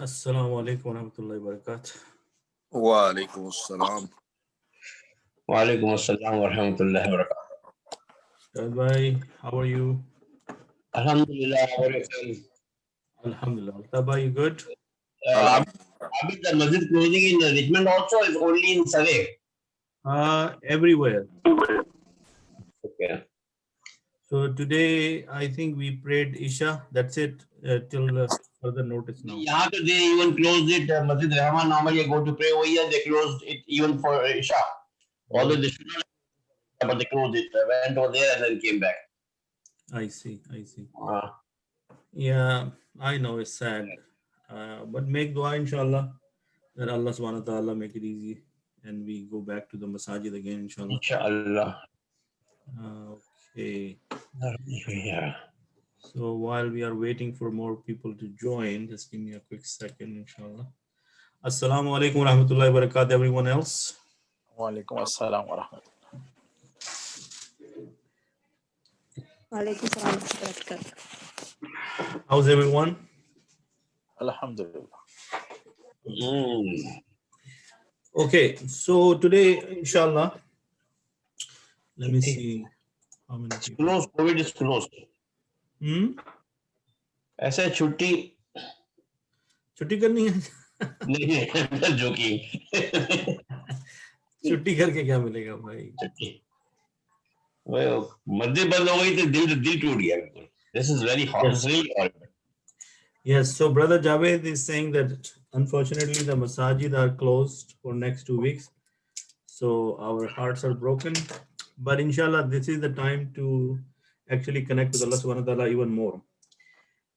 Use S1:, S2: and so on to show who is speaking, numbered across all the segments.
S1: Assalamu alaikum wa rahmatullahi wa barakatuh.
S2: Wa alaikum assalam.
S3: Wa alaikum assalam wa rahmatullahi wa barakatuh.
S1: Bye. How are you?
S3: Alhamdulillah, how are you?
S1: Alhamdulillah. Tabai, you good?
S3: Abid, the masjid closing in Richmond also is only in Surrey.
S1: Everywhere.
S3: Okay.
S1: So today, I think we prayed Isha. That's it till further notice now.
S3: Yeah, they even closed it. Masjid Rahman normally go to pray over here. They closed it even for Isha. Although they should not, but they closed it. Went over there and then came back.
S1: I see. Yeah, I know it's sad. But make dua, inshallah, that Allah subhanahu wa ta'ala make it easy and we go back to the masajid again, inshallah.
S3: Inshallah.
S1: Okay.
S3: Yeah.
S1: So while we are waiting for more people to join, just give me a quick second, inshallah. Assalamu alaikum wa rahmatullahi wa barakatuh, everyone else.
S2: Wa alaikum assalam wa rahmatullah.
S4: Walaikum salam wa barakatuh.
S1: How's everyone?
S2: Alhamdulillah.
S1: Okay, so today, inshallah, let me see how many people.
S3: Closed. COVID is closed. ऐसे छुट्टी
S1: छुट्टी करनी है
S3: नहीं joking
S1: छुट्टी करके क्या मिलेगा भाई
S3: मस्जिद बंद हो गई तो दिल टूट गया बिल्कुल. This is very horrible.
S1: Yes, so brother Javed is saying that unfortunately the masajid are closed for next 2 weeks, so our hearts are broken, but inshallah this is the time to actually connect with Allah subhanahu wa ta'ala even more.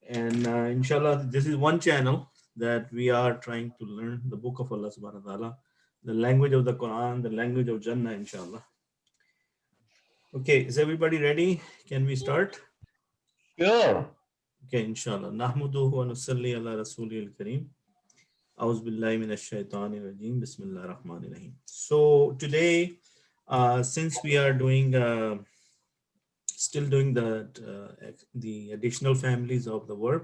S1: And inshallah, this is one channel that we are trying to learn the book of Allah subhanahu wa ta'ala, the language of the Quran, the language of Jannah, inshallah. Okay, is everybody ready? Can we start?
S3: Sure.
S1: Okay, inshallah. Nahmuduhu wa nusalli ala rasulil kareem. A'udhu billahi minash shaitanir rajeem. Bismillahir rahmanir rahim. So today, since we are doing still doing the additional families of the verb.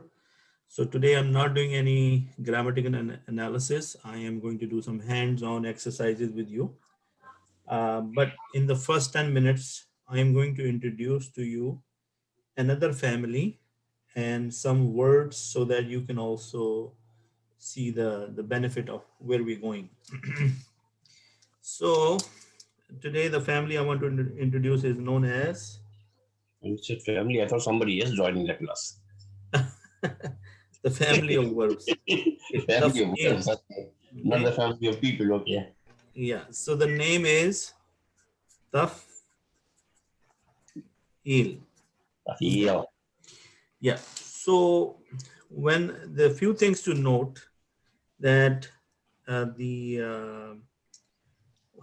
S1: So today I'm not doing any grammatical analysis. I am going to do some hands-on exercises with you. But in the first 10 minutes, I am going to introduce to you another family and some words so that you can also see the benefit of where we're going. So today the family I want to introduce is known as
S3: When you said family, I thought somebody else joining the class.
S1: the family of verbs.
S3: Family of verbs, okay. Not the family of people, okay.
S1: Yeah, so the name is Taf'il. Yeah, so when the few things to note that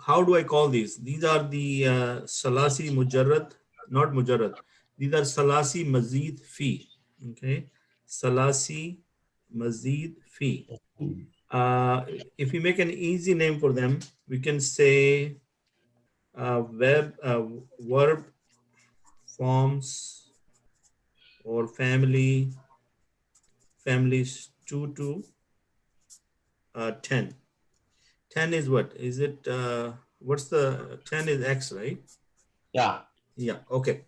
S1: how do I call these? These are the Salasi Mujarrad, not Mujarrad. These are Salasi Mazid Fi. Okay, Salasi Mazid Fi. If we make an easy name for them, we can say verb forms or families 2 to 10. 10 is what? Is it, what's the 10 is X, right?
S3: Yeah.
S1: Yeah, okay.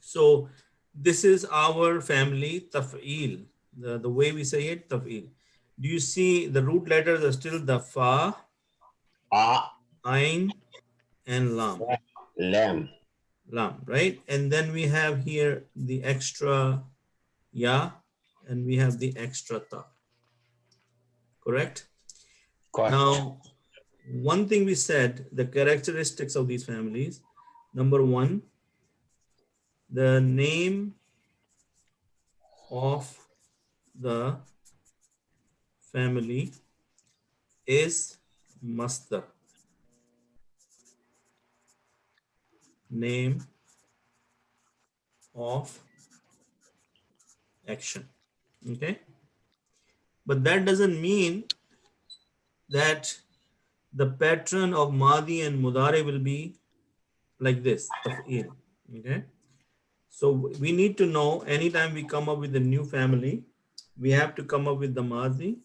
S1: So this is our family, Taf'il. The way we say it, Taf'il. Do you see the root letters are still the Fa, Ain, and Lam.
S3: Lam,
S1: right? And then we have here the extra Ya, and we have the extra Ta. Correct? Now, one thing we said, the characteristics of these families. Number one, the name of the family is masdar. Name of action. Okay? But that doesn't mean that the pattern of Madi and Mudare will be like this, Taf'il. Okay? So we need to know anytime we come up with a new family, we have to come up with the Madi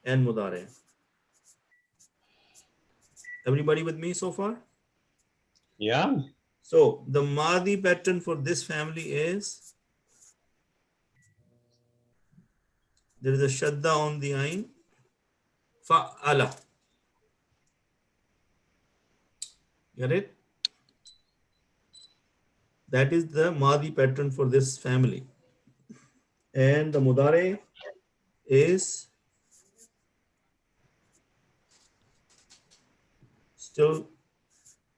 S1: and Mudare. Everybody with me so far?
S3: Yeah.
S1: So the Madi pattern for this family is, there is a Shadda on the Ain, Fa'ala. Get it? That is the Madi pattern for this family. And the Mudare is still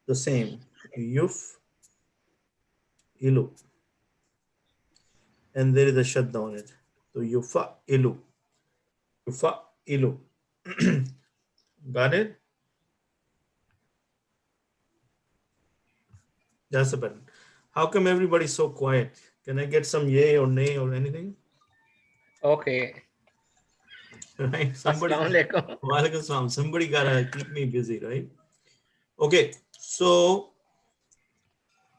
S1: the same. Yuf, Ilu. And there is a Shadda on it. So Yufa, Ilu. Yufa, Ilu. Got it? That's the pattern. How come everybody's so quiet? Can I get some yay or nay or anything?
S5: Okay.
S1: Right? Somebody,
S5: Assalamualaikum.
S1: Walaikum salam. Somebody gotta keep me busy, right? Okay, so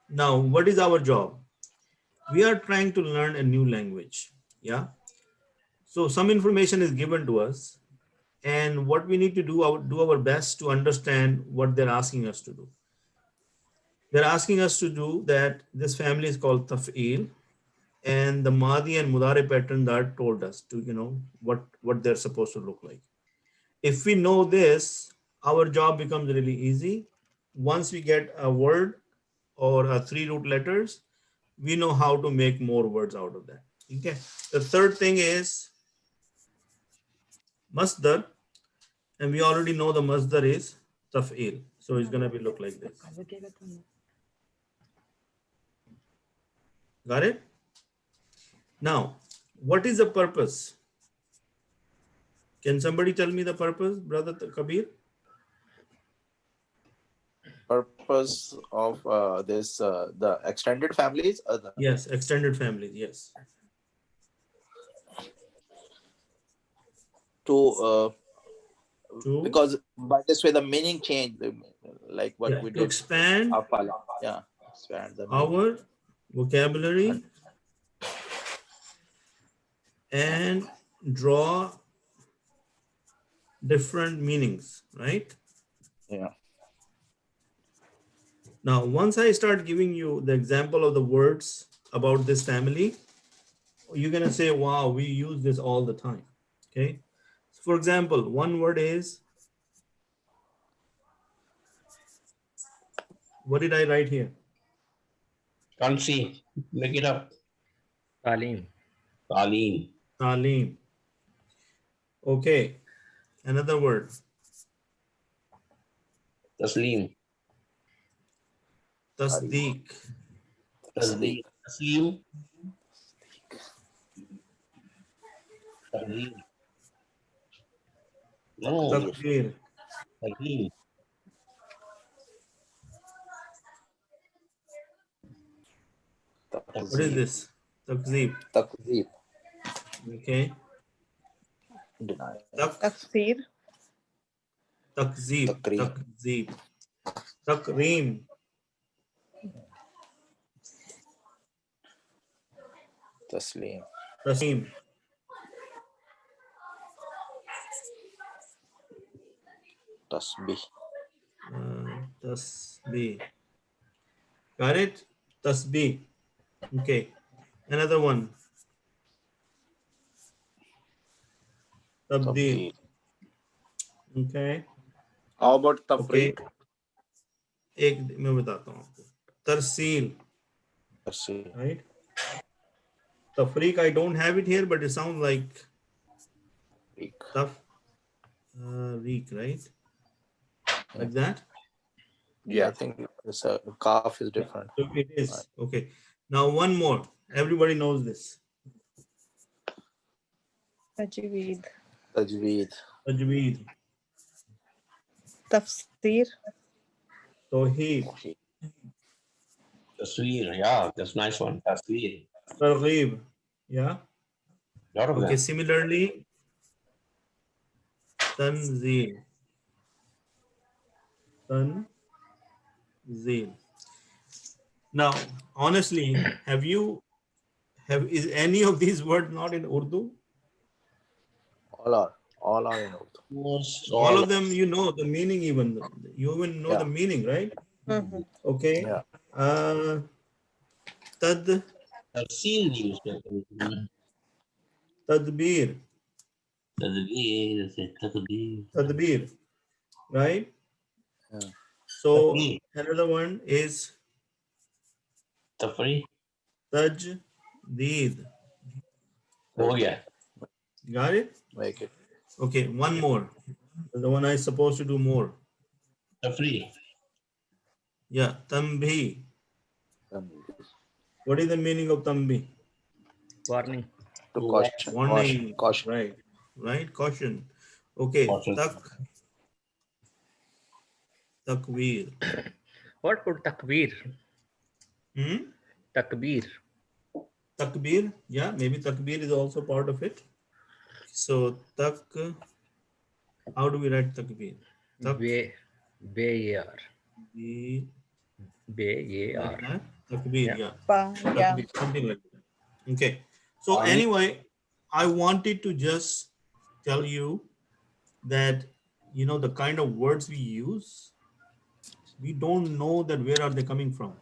S1: now what is our job? We are trying to learn a new language. Yeah. So some information is given to us, and what we need to do our best to understand what they're asking us to do. They're asking us to do that. This family is called Taf'il, and the Madi and Mudare patterns are told us to, what they're supposed to look like. If we know this, our job becomes really easy. Once we get a word or a 3 root letters, we know how to make more words out of that. Okay. The third thing is masdar, and we already know the masdar is taf'il. So it's going to be look like this. Got it? Now, what is the purpose? Can somebody tell me the purpose, brother Kabir?
S2: Purpose of this the extended families.
S1: Yes, extended families. Yes.
S2: To
S1: To,
S2: because by this way the meaning change, like what
S1: yeah,
S2: we
S1: to
S2: did.
S1: expand
S2: Afala. Yeah, expand the meaning.
S1: our vocabulary and draw different meanings, right?
S2: Yeah.
S1: Now, once I start giving you the example of the words about this family, you're going to say, wow, we use this all the time. Okay. So for example, one word is, what did I write here?
S3: Can't see. Make it up.
S5: Talim.
S3: Taleen.
S1: Talim. Okay. Another word.
S3: Tasleem.
S1: Tasdeeq.
S3: Tasdeeq. Tasleem. Tasleem. No.
S1: Takbir.
S3: Tasleem.
S1: What is this? Takzeeb.
S2: Takzeeb.
S1: Okay.
S2: Deny.
S4: Tafsir.
S1: Takzeeb.
S2: Takreem.
S1: Takzeeb. Takreem.
S2: Tasleem.
S1: Tasneem.
S2: Tasbih.
S1: Tasbih. Got it? Tasbih. Okay. Another one. Tabdeel.
S2: Tabdeel.
S1: Okay.
S2: How about
S1: Okay.
S2: tafriq?
S1: एक मैं बताता हूँ आपको. Tarsil.
S2: Tarsil.
S1: Right? Tafriq, I don't have it here, but it sounds like Tafriq, right? Like that?
S2: Yeah, I think it's a calf is different.
S1: So it is. Okay. Now one more. Everybody knows this.
S4: Tajweed.
S2: Tajweed.
S1: Tajweed.
S4: Tafsir.
S1: Tawheed.
S3: Tasweer. Yeah, that's a nice one. Tasweer.
S1: Targheeb. Yeah.
S3: Lot of
S1: Okay.
S3: them.
S1: Similarly, Tanzeel. Tanzeel. Now, honestly, is any of these words not in Urdu?
S2: All are in Urdu.
S3: Most
S1: All of them, you know the meaning, you even know the
S2: Yeah.
S1: meaning, right?
S4: Mhm.
S1: Okay.
S2: Yeah.
S1: Tad
S3: tafsir नहीं use करते हैं.
S1: Tadbir,
S3: तदबीर से तकदीर.
S1: Tadbir, right?
S2: Yeah.
S1: So
S3: तफरीह.
S1: another one is
S3: तफरीह
S1: Tajdid.
S3: हो गया.
S1: Got it?
S2: Make it.
S1: Okay, one more. The one I supposed to do more.
S3: तफरीह.
S1: Yeah, Tambhi. What is the meaning of Tambhi?
S5: Warning.
S2: To caution.
S1: Warning.
S2: Caution.
S1: Right. Right. Caution. Okay.
S3: Caution.
S1: Takwir.
S5: What could takbir?
S1: Hmm?
S5: Takbir.
S1: Takbir. Yeah, maybe takbir is also part of it. So how do we write takbir?
S5: B-A-R.
S1: B
S5: B-A-R.
S1: like that. Takbir.
S5: Yeah.
S1: Yeah.
S4: Yeah.
S1: Takbir, something like that. Okay. So anyway, I wanted to just tell you that the kind of words we use, we don't know that where are they coming from.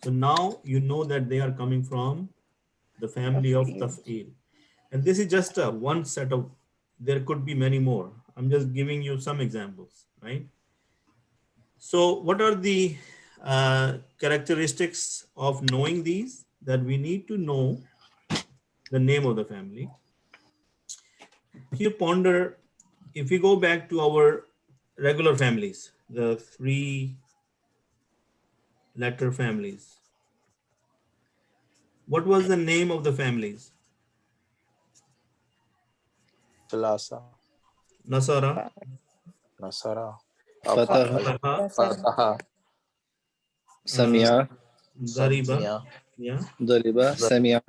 S1: So now you know that they are coming from the family of taf'il. And this is just one set of, there could be many more. I'm just giving you some examples, right? So what are the characteristics of knowing these? That we need to know the name of the family. If you ponder, if we go back to our regular families, the 3-letter families, what was the name of the families?
S2: Thalasa.
S1: Nasara,
S2: Nasara.
S6: Fataha,
S2: Fataha.
S6: Samia,
S1: Dariba,
S2: Samia.
S1: yeah,
S6: Dariba, Samia,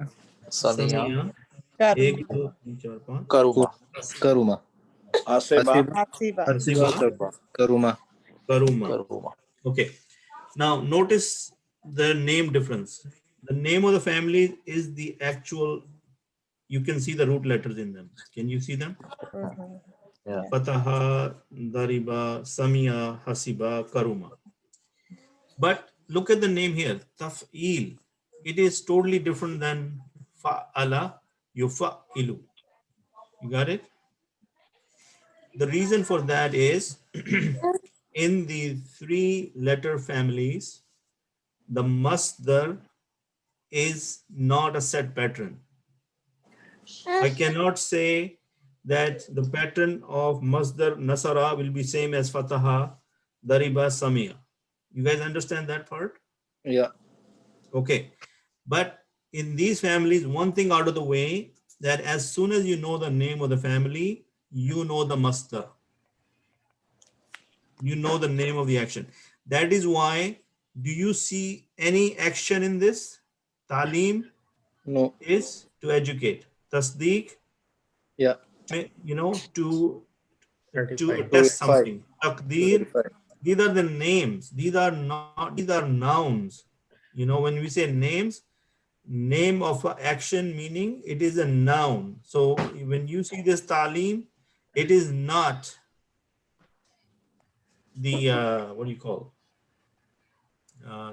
S2: Samia.
S1: Samia,
S4: Karuma.
S1: 1, 2, 3, 4, 5,
S2: Karuma.
S6: Karuma,
S3: Asiba.
S4: Hasiba.
S1: Hasiba,
S6: Karuma,
S1: Karuma.
S2: Karuma.
S1: Okay. Now notice the name difference. The name of the family is the actual, you can see the root letters in them. Can you see them?
S4: Mhm.
S2: Yeah.
S1: Fataha, Dariba, Samia, Hasiba, Karuma. But look at the name here, Taf'il. It is totally different than Fa'ala, Yufa'ilu. You got it? The reason for that is in the 3-letter families, the masdar is not a set pattern. I cannot say that the pattern of masdar nasara will be same as fataha, dariba, samia. You guys understand that part?
S6: yeah,
S1: Okay. But in these families, one thing out of the way, that as soon as you know the name of the family, you know the masdar. You know the name of the action. That is why, do you see any action in this? Talim
S6: no,
S1: is to educate. Tasdeeq,
S6: yeah,
S1: to
S5: Certified.
S1: test
S6: verify,
S1: something. Taqdeer,
S6: verify,
S1: these are the names. These are nouns. When we say names, name of a action, meaning it is a noun. So when you see this talim, it is not the, what do you call?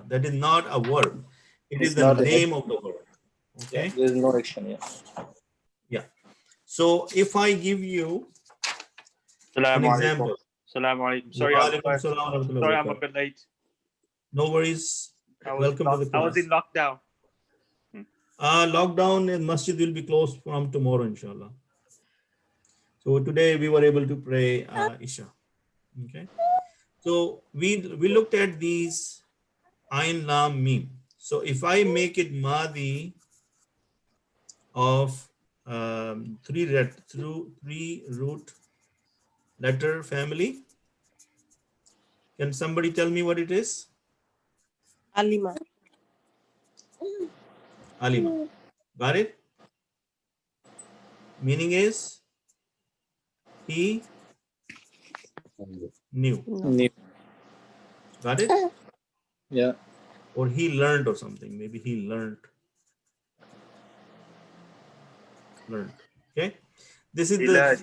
S1: That is not a verb. It is
S6: it's
S1: the
S6: not,
S1: name of the verb.
S6: yeah,
S1: Okay.
S6: there is no action, yeah.
S1: Yeah. So if I give you an
S7: Assalamu alaikum.
S1: example.
S7: Assalamu alaikum. Sorry,
S1: Wa alaikum salam wa rahmatullahi wa
S7: sorry, I'm a
S1: barakatuh.
S7: bit late.
S1: No worries.
S7: I was
S1: Welcome to the
S7: I was
S1: class.
S7: in lockdown.
S1: Lockdown in masjid will be closed from tomorrow, inshallah. So today we were able to pray Isha. Okay. So we looked at these Ain Lam Mim. So if I make it Madi of 3 root letter family, can somebody tell me what it is?
S4: Alima.
S1: Alima. Got it? Meaning is he knew.
S4: No.
S6: New,
S1: Got it?
S6: yeah,
S1: or he learned or something. Maybe he learned. Okay. This is the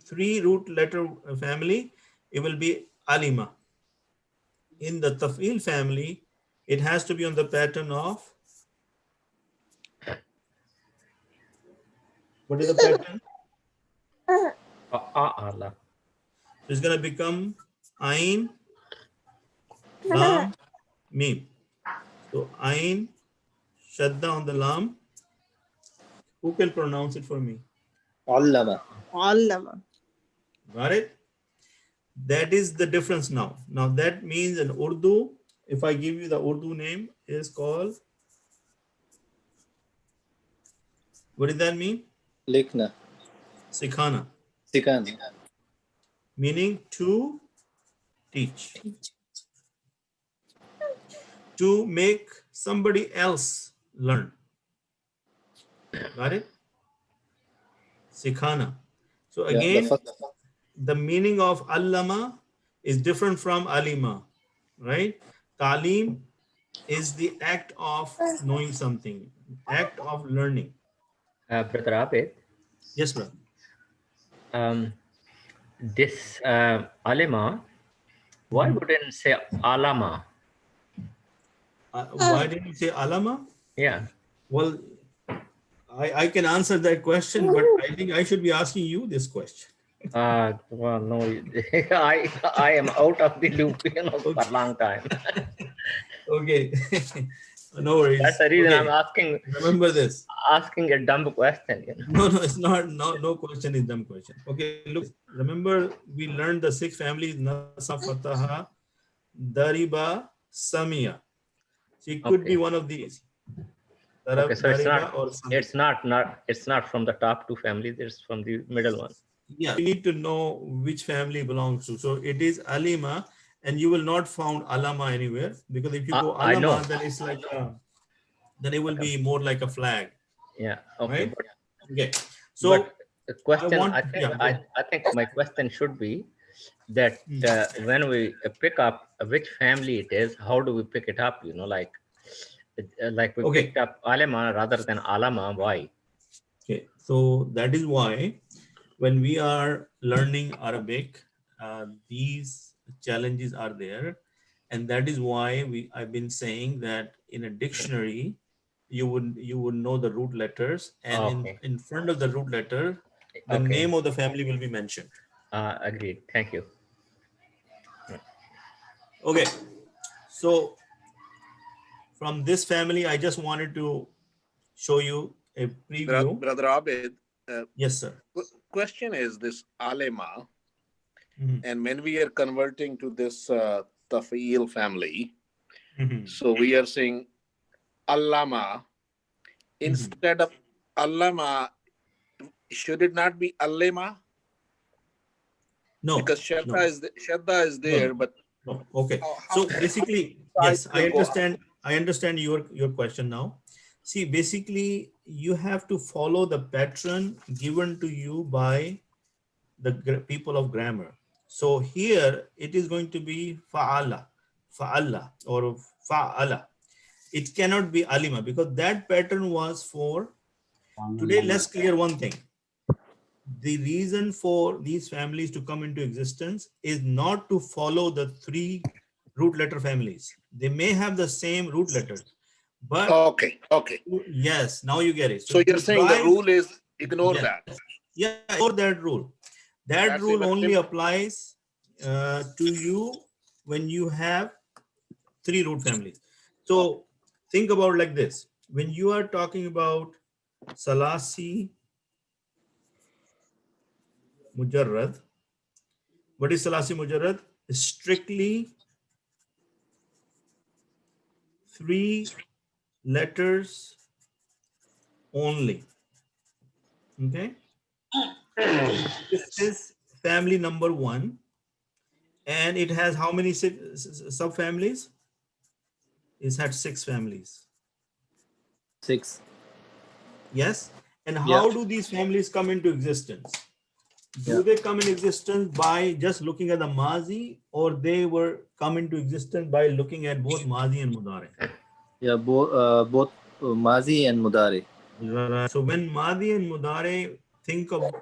S1: three root letter family. It will be alima. In the taf'il family, it has to be on the pattern of, what is the pattern?
S5: Allah.
S1: It's going to become ain, lam, mim. So ain, shadda on the lam. Who can pronounce it for me?
S6: علم.
S4: علم.
S1: Got it? That is the difference now. Now that means in Urdu, if I give you the Urdu name, is called, what does that mean?
S6: लिखना.
S1: Sikhana,
S6: सिखाना.
S1: meaning to teach, to make somebody else learn. Got it? Sikhana. So
S6: Yeah,
S1: again,
S6: the
S1: the meaning of allama is different from alima, right? Talim is the act of knowing something, act of learning.
S5: Brother Abid,
S1: Yes, brother.
S5: This alima, why wouldn't say alama?
S1: Why didn't you say alama?
S5: Yeah.
S1: Well, I can answer that question, but I think I should be asking you this question.
S5: Well, no, I am out of the loop, for a long time.
S1: Okay. No worries.
S5: That's the reason
S1: Okay.
S5: I'm asking
S1: Remember this.
S5: asking a dumb question.
S1: No, it's not. No question is dumb question. Okay, look. Remember, we learned the 6 families: Nasa, Fataha, Dariba, Samia. So it could be
S5: Okay.
S1: one of these.
S5: Okay, so
S1: Dariba or Samia.
S5: it's not from the top 2 families. It's from the middle one.
S1: Yeah, you need to know which family belongs to. So it is Alima, and you will not found Alama anywhere, because if you go
S5: I know.
S1: Alama, then it's like then it will be more like a flag.
S5: Yeah. Okay.
S1: Right? Okay.
S5: But
S1: So
S5: the question,
S1: want,
S5: I think,
S1: yeah, go ahead.
S5: I think my question should be that when we pick up which family it is, how do we pick it up? Like we
S1: Okay.
S5: picked up alama rather than alama. Why?
S1: Okay, so that is why when we are learning Arabic, these challenges are there, and that is why I've been saying that in a dictionary, you would know the root letters, and
S5: Okay.
S1: in front of the root letter, the
S5: Okay.
S1: name of the family will be mentioned.
S5: Agreed. Thank you.
S1: Okay, so from this family, I just wanted to show you a preview.
S7: Brother Abid,
S1: Yes, sir.
S7: question is this alema,
S1: Mhm.
S7: and when we are converting to this taf'il family,
S1: Mhm.
S7: so we are saying allama instead of allama. Should it not be allema?
S1: No,
S7: Because shadda is there,
S1: No.
S7: but
S1: No. Okay.
S7: how-
S1: So basically,
S7: how
S1: yes, I
S7: will go up?
S1: understand. I understand your question now. See, basically, you have to follow the pattern given to you by the people of grammar. So here it is going to be fa'ala, fa'ala, or fa'ala. It cannot be alima, because that pattern was for today. Let's clear one thing. The reason for these families to come into existence is not to follow the 3 root letter families. They may have the same root letters, but
S7: Okay.
S1: yes, now you get it.
S7: So you're
S1: to
S7: saying the rule is ignore
S1: yes,
S7: that.
S1: yeah, ignore that rule. That
S7: That's
S1: rule
S7: even
S1: only
S7: simple.
S1: applies to you when you have 3 root families. So think about like this. When you are talking about Salasi Mujarrad, what is Salasi Mujarrad? Strictly 3 letters only. Okay. This is family number 1, and it has how many subfamilies? It had 6 families.
S6: 6.
S1: Yes. And
S6: Yeah.
S1: how do these families come into existence? Do they come in existence by just looking at the Mazi, or they were come into existence by looking at both Mazi and Mudare?
S6: Yeah, both Mazi and Mudari.
S1: So when Mazi and Mudare think of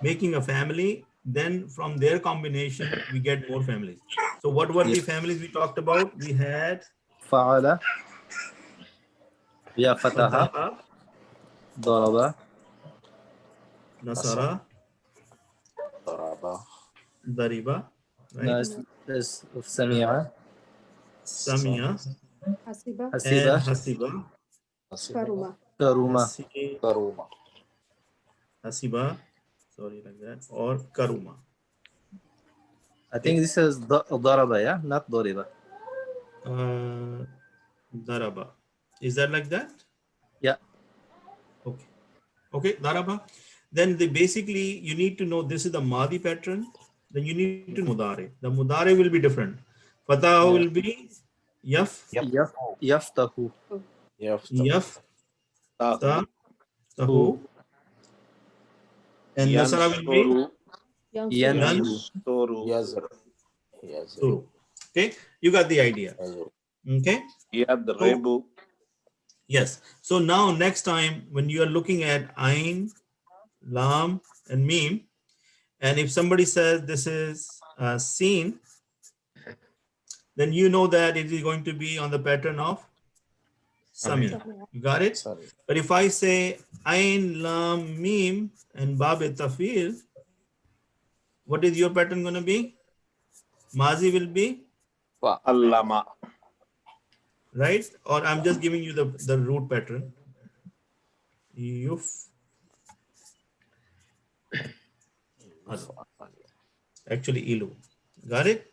S1: making a family, then from their combination, we get more families. So what were the families we talked about? We had
S6: Fa'ala, ya fataha,
S1: Fataha,
S6: daraba,
S1: Nasara,
S2: Daraba.
S1: Dariba, right?
S6: nas, Sami'a,
S1: Samia,
S4: Hasiba.
S1: and
S6: Hasiba,
S1: Hasiba.
S4: Karuma.
S6: Karuma.
S2: Karuma.
S1: Hasiba, sorry, like that, or Karuma.
S6: I think this is daraba, yeah, not doriba.
S1: Daraba. Is that like that?
S6: Yeah.
S1: Okay. Okay, Daraba. Then basically you need to know this is the Madi pattern. Then you need to know Mudare. The Mudare will be different. Fatah will be Yaf,
S6: Yaftahu,
S1: Yaf, Ta,
S6: Hu,
S1: Tahu. And Nasara will be
S4: Yansuru.
S1: Yan,
S2: Yazr. Yazr.
S1: Turu. Okay, you got the idea.
S2: Yazr.
S1: Okay. So, yes. So now next time when you are looking at Ain, Lam, and Mim, and if somebody says this is seen, then you know that it is going to be on the pattern of Samia. You got it?
S2: Sorry.
S1: But if I say Ain, Lam, Mim, and Bab Tafil, what is your pattern going to be? Mazi will be,
S7: Allama.
S1: right? Or I'm just giving you the root pattern. Yuf. Actually, Ilu. Got it?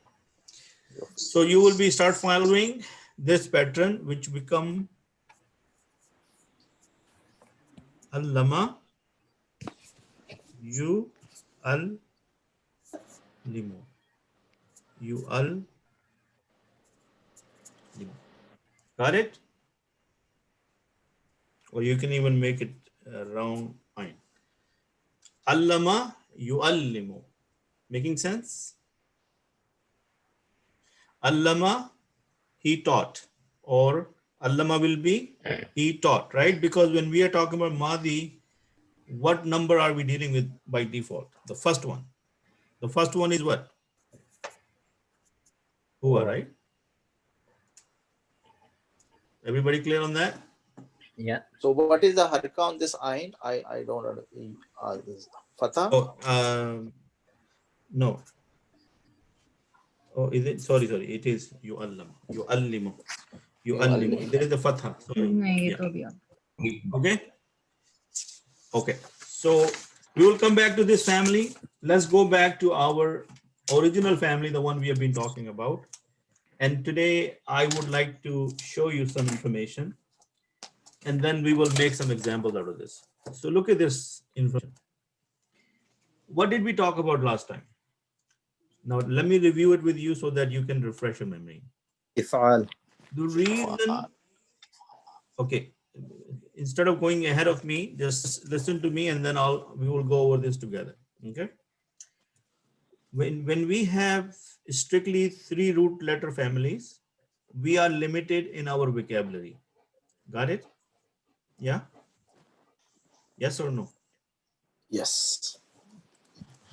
S1: So you will be start following this pattern, which become Allama, you al limo, you al limo. Got it? Or you can even make it round fine. Allama yu'allimu. Making sense? Allama, he taught, or Allama will be he taught, right? Because when we are talking about Madi, what number are we dealing with by default? The first one. The first one is what? Huwa, right? Everybody clear on that?
S5: Yeah.
S2: So what is the harika on this ayn? I don't know. This fatah?
S1: Oh, no. Oh, is it? Sorry. It is yu'allam. Yu'allimu. Yu'allimu. There is a fatha. Sorry. Yeah. Okay. So we will come back to this family. Let's go back to our original family, the one we have been talking about. And today I would like to show you some information, and then we will make some examples out of this. So look at this information. What did we talk about last time? Now let me review it with you so that you can refresh your memory.
S6: If'al.
S1: The reason, okay, instead of going ahead of me, just listen to me and then we will go over this together. Okay. When we have strictly 3 root letter families, we are limited in our vocabulary. Got it? Yeah. Yes or no?
S2: Yes.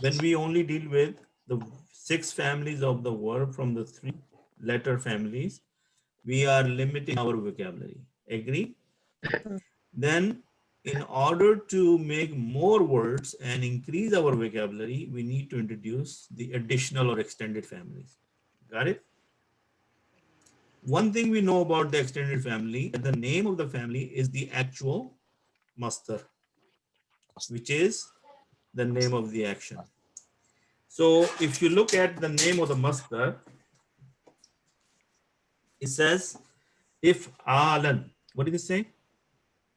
S1: When we only deal with the 6 families of the verb from the 3 letter families, we are limiting our vocabulary. Agree? Then in order to make more words and increase our vocabulary, we need to introduce the additional or extended families. Got it? One thing we know about the extended family, that the name of the family is the actual masdar, which is the name of the action. So if you look at the name of the masdar, it says if'alan. What did it say?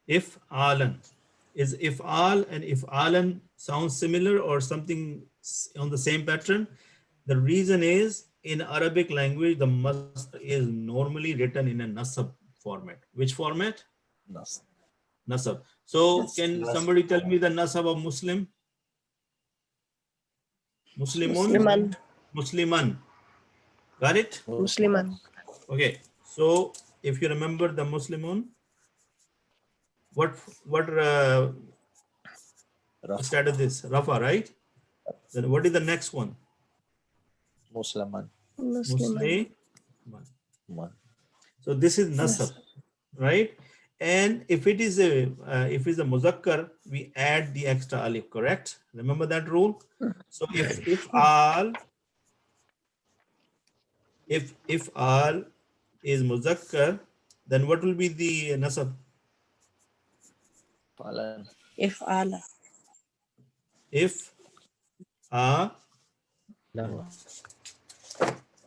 S1: If'alan. Is if'al and if'alan sounds similar or something on the same pattern? The reason is in Arabic language, the masdar is normally written in a nasab format. Which format? Nasab. So can somebody tell me the nasab of Muslim? Muslimun,
S8: Musliman.
S1: Musliman. Got it?
S8: Musliman.
S1: Okay. So if you remember the Muslimun, what started this? Rafa, right? Then what is the next one?
S2: Musliman.
S8: Musliman.
S1: Musliman. So this is nasab, right? And if it is a muzakkar, we add the extra alif, correct? Remember that rule? So if all is muzakkar, then what will be the nasab?
S2: Falan.
S8: If'ala.
S1: If
S5: No.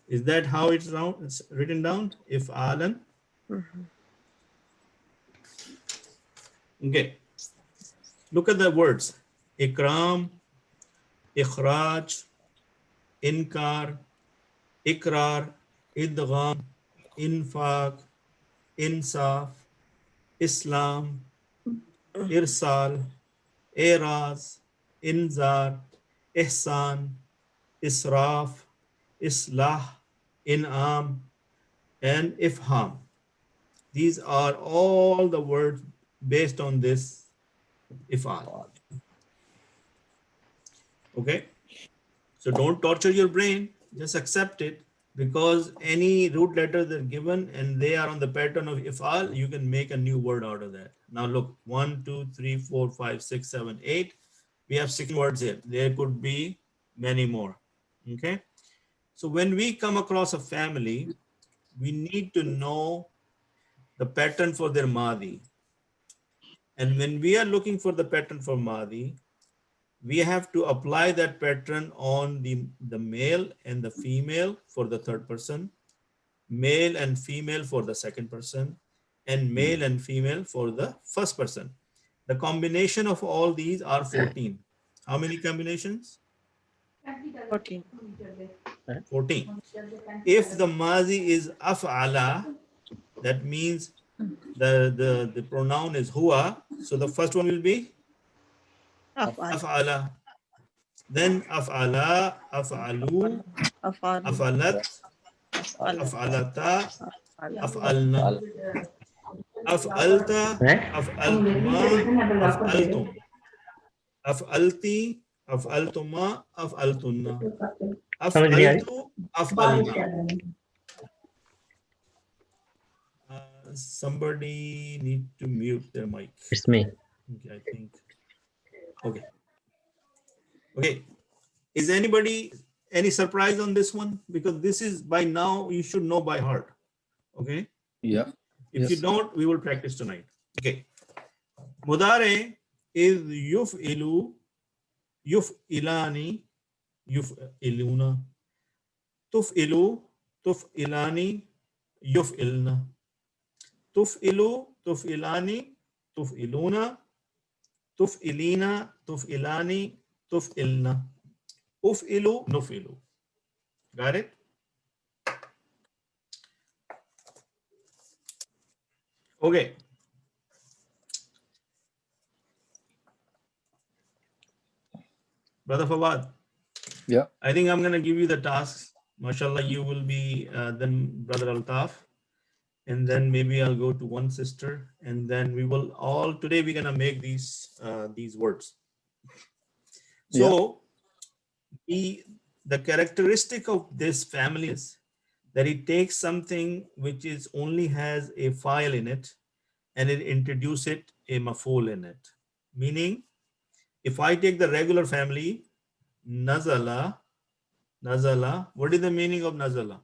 S1: is that how it's written down? If alan. Okay. Look at the words. Ikram, ikhraj, inkar, ikrar, idgham, infaq, insaf, Islam, irsal, eraz, inzar, ihsan, israf, islah, in'am, and ifham. These are all the words based on this ifal. Okay, so don't torture your brain, just accept it, because any root letters are given and they are on the pattern of ifal, you can make a new word out of that. Now look, 1, 2, 3, 4, 5, 6, 7, 8. We have 6 words here. There could be many more. Okay, so when we come across a family, we need to know the pattern for their Madi. And when we are looking for the pattern for Madi, we have to apply that pattern on the male and the female for the third person, male and female for the second person, and male and female for the first person. The combination of all these are 14. How many combinations?
S8: 14.
S1: 14. If the Mazi is af'ala, that means the pronoun is huwa, so the first one will be
S8: Af'al.
S1: af'ala. Then af'ala, af'alu,
S8: Af'al.
S1: afalat,
S8: Af'al.
S1: af'alata,
S8: Af'al.
S1: af'alna, af'alta, af'altuma, af'altum, af'alti, af'altuma, af'altunna, af'altu, af'alna. Somebody need to mute their mic.
S5: It's me.
S1: Okay, I think. Okay. Okay. Is anybody any surprise on this one? Because this is by now you should know by heart. Okay.
S6: Yeah.
S1: If you don't, we will practice tonight. Okay. Mudare is yuf'ilu, yuf'ilani, yuf'iluna, tuf'ilu, tuf'ilani, yuf'ilna, tuf'ilu, tuf'ilani, tuf'iluna, tuf'ilina, tuf'ilani, tuf'ilna, uf'ilu, nuf'ilu. Got it? Okay. Brother Fawad.
S6: Yeah.
S1: I think I'm going to give you the tasks. MashaAllah, you will be then Brother Altaf. And then maybe I'll go to one sister. And then we will all, today we're going to make these words. So the characteristic of this family is that it takes something which is only has a file in it and it introduces it a maf'ul in it. Meaning, if I take the regular family, nazala, what is the meaning of nazala?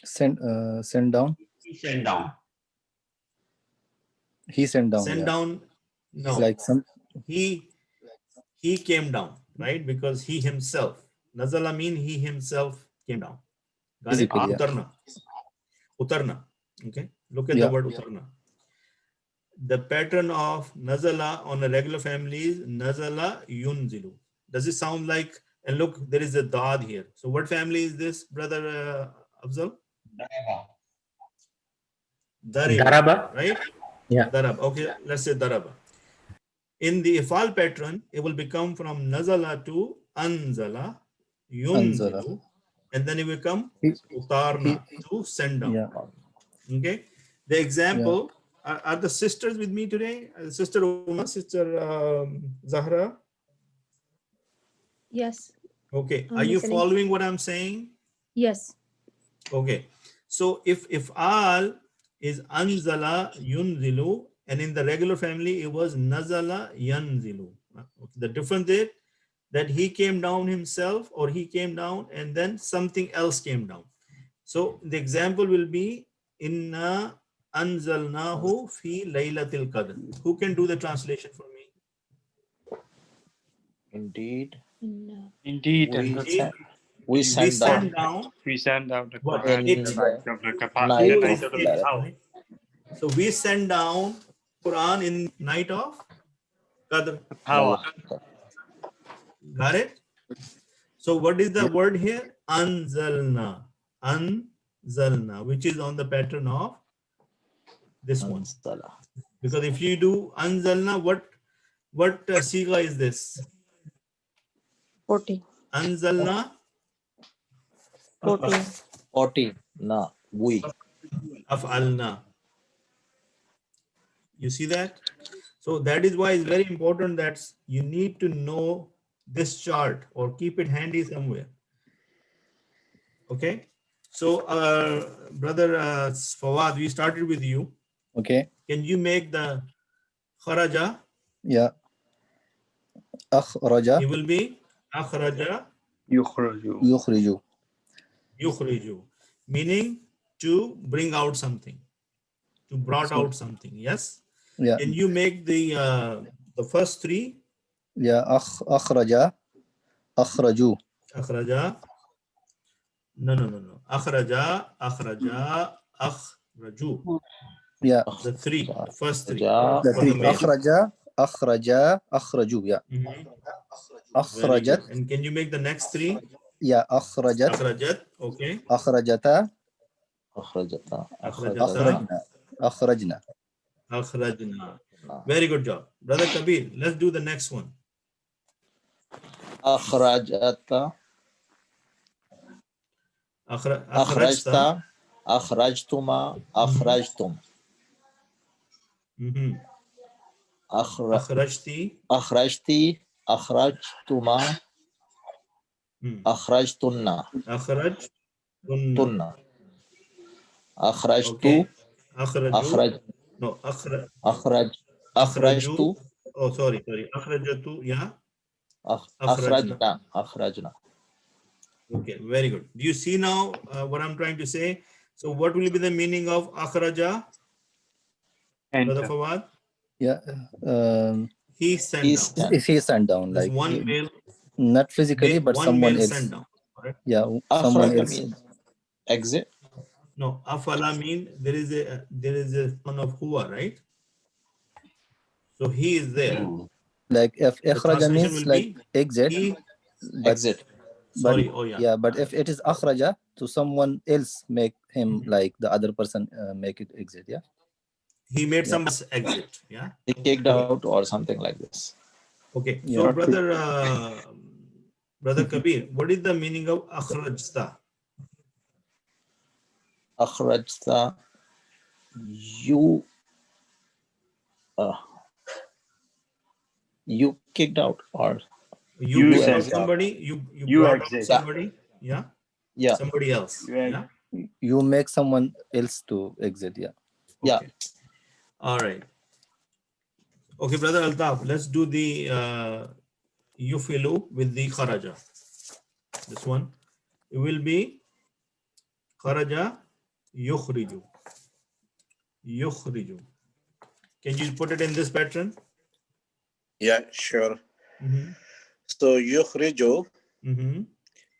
S6: Send down.
S3: He sent down.
S6: He sent down.
S1: Send down, no.
S6: Like some.
S1: He came down, right? Because he himself, nazala mean he himself came down. Got it?
S6: Physically, yeah.
S1: Utarna. Utarna. Okay. Look at the word utarna. The pattern of nazala on a regular family is nazala yunzilu. Does it sound like, and look, there is a dad here. So what family is this, Brother Afzal?
S5: Daraba.
S1: Right?
S5: Yeah.
S1: Darab. Okay, let's say daraba. In the ifal pattern, it will become from nazala to anzala, yunzilu, and then it will come utarna, to send down.
S6: Yeah.
S1: Okay. The example, are the sisters with me today? Sister Uma, Sister Zahra?
S4: Yes.
S1: Okay.
S4: I'm
S1: Are you
S4: listening.
S1: following what I'm saying?
S4: Yes.
S1: Okay. So if al is anzala yunzilu, and in the regular family it was nazala yanzilu. Okay. The difference is that he came down himself, or he came down and then something else came down. So the example will be inna anzalnahu fi laylatil qadr. Who can do the translation for me?
S2: Indeed,
S4: No.
S9: Indeed,
S2: we sent down
S1: down
S9: we send out the
S1: what
S9: Quran
S2: in
S9: in the
S2: the
S9: night of the
S2: night
S9: the
S2: of
S9: night of the
S2: Laylatul
S9: house.
S1: So we send down Quran in night of Qadr.
S9: Power.
S1: Got it? So what is the word here? Anzalna. Anzalna, which is on the pattern of this one.
S2: Anzala.
S1: Because if you do anzalna, what siga is this?
S8: 14.
S1: Anzalna
S8: 14.
S2: 14. Na, we.
S1: af'alna. You see that? So that is why it's very important that you need to know this chart or keep it handy somewhere. Okay. So brother Fawad, we started with you.
S6: Okay.
S1: Can you make the kharaja?
S6: Yeah. أخرج
S1: It will be akhraja
S9: يخرج.
S6: يخرج.
S1: yukhriju, meaning to bring out something, to brought out something. Yes.
S6: Yeah.
S1: Can you make the first three?
S6: Yeah. أخرج أخرجوا.
S1: Akhraja. No. Akhraja, akhraju.
S6: Yeah.
S1: The three, the first three.
S6: The
S1: For
S6: three.
S1: the male.
S6: أخرج أخرجوا. Yeah.
S1: Mhm. Very
S6: أخرجت.
S1: good. And can you make the next three?
S6: Yeah. أخرجت.
S1: Akhrajat. Okay.
S6: أخرجتا.
S2: Akhrajata.
S1: Akhrajata.
S6: أخرجنا.
S1: Akhrajna. Very good job. Brother Kabir, let's do the next one.
S2: Akhrajata.
S1: Akhrajta.
S2: Akhrajta. Akhrajtuma. Akhrajtum.
S1: Mhm. Akhrajti.
S2: Akhrajti. Akhrajtuma. Akhrajtunna.
S1: Akhraj.
S2: Tunna. Akhrajtu.
S1: Okay. Akhraju.
S2: Akhraj.
S1: No, akhraj.
S2: Akhraj.
S1: Akhraju.
S2: Akhrajtu.
S1: Oh, sorry. Akhrajatu. Yeah.
S2: Akhrajna. Akhrajna.
S1: Okay, very good. Do you see now what I'm trying to say? So what will be the meaning of akhraja? Brother
S9: Enter.
S1: Fawad?
S6: Yeah.
S1: He sent
S2: He
S1: down.
S2: sent.
S6: If he sent down,
S1: There's
S6: like
S1: one male,
S6: not physically, but
S1: one
S6: someone
S1: male
S6: else.
S1: sent down. Correct?
S6: Yeah. Someone
S2: Akhraja
S6: else.
S2: means exit.
S1: No, afala mean there is a son of Hua, right? So he is there.
S6: Like if
S1: The
S6: ikhraja
S1: translation
S6: means
S1: will
S6: like
S1: be
S6: exit,
S1: he.
S6: but
S2: Exit.
S1: Sorry. Oh yeah.
S6: yeah, but if it is akhraja, to someone else make him like the other person make it exit. Yeah.
S1: He made
S6: Yeah.
S1: some exit. Yeah.
S2: He kicked out or something like this.
S1: Okay.
S6: Yeah.
S1: So brother Kabir, what is the meaning of akhrajta?
S2: Akhrajta. You. You kicked out or
S1: You kicked out
S2: exit.
S1: somebody. You brought out
S9: exit.
S1: somebody. Yeah.
S2: Yeah.
S1: Somebody else. Yeah.
S6: You make someone else to exit. Yeah.
S2: Yeah.
S1: Okay. All right. Okay, brother Altaf, let's do the yufilu with the kharaja. This one. It will be kharaja yukhriju. Yukhriju. Can you put it in this pattern?
S7: Yeah, sure.
S1: Mm-hmm.
S7: So yukhriju,
S1: Mm-hmm.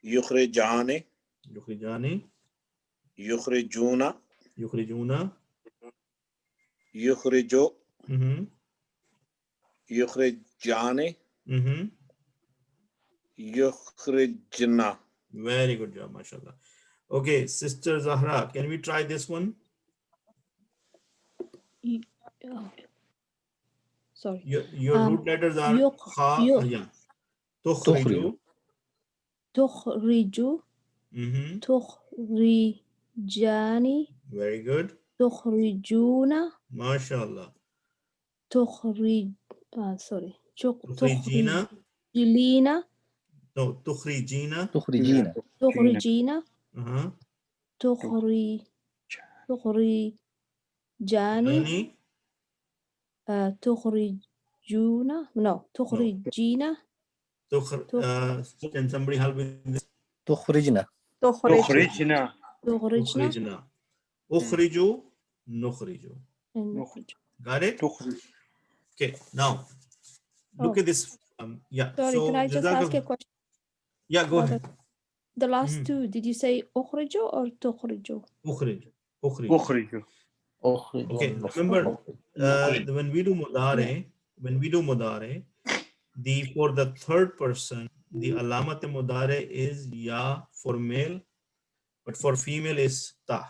S7: yukhrijani,
S1: Yukhrijani.
S7: yukhrijuna,
S1: Yukhrijuna.
S7: yukhriju,
S1: Mm-hmm.
S7: yukhrijani,
S1: Mm-hmm.
S7: yukhrijna.
S1: Very good job, mashallah. Okay, Sister Zahra, can we try this one?
S4: Oh. Sorry.
S1: Your root letters are
S4: Yuk-
S1: kha,
S4: yuk.
S1: yeah. Tukhriju.
S4: تخرج
S1: Mm-hmm.
S4: تخرجان
S1: Very good.
S4: تخرجون
S1: MashaAllah.
S4: تخرج sorry
S1: تخرجين.
S4: تخرجين
S1: No, تخرجين.
S6: تخرجين
S4: تخرجين
S1: Uh-huh.
S4: تخرجان
S1: يعني
S4: تخرجون no تخرجين
S1: can somebody help with this?
S6: تخرجنا
S8: تخرج
S9: تخرجنا
S1: أخرجنا. أخرج نخرج.
S4: نخرج.
S1: Got it?
S9: تخرج.
S1: Okay. Now look
S4: Oh.
S1: at this. Yeah.
S4: Sorry,
S1: So
S4: can I just ask a question?
S1: Yeah, go
S4: about
S1: ahead.
S4: The last
S1: Mhm.
S4: two, did you say أخرج or تخرج?
S1: أخرج. أخرج.
S9: أخرج.
S1: Okay. Remember, when we do mudare, for the third person, the alamat mudare is ya for male, but for female is ta.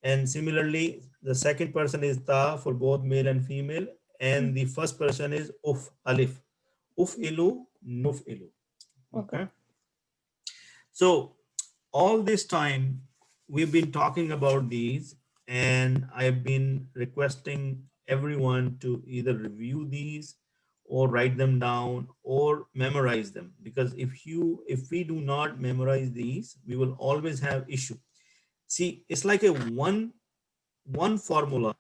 S1: And similarly, the second person is ta for both male and female, and the first person is uf, alif. Uf ilu, nuf ilu. Okay. So all this time we've been talking about these, and I've been requesting everyone to either review these or write them down or memorize them, because if we do not memorize these, we will always have issue. See, it's like a one formula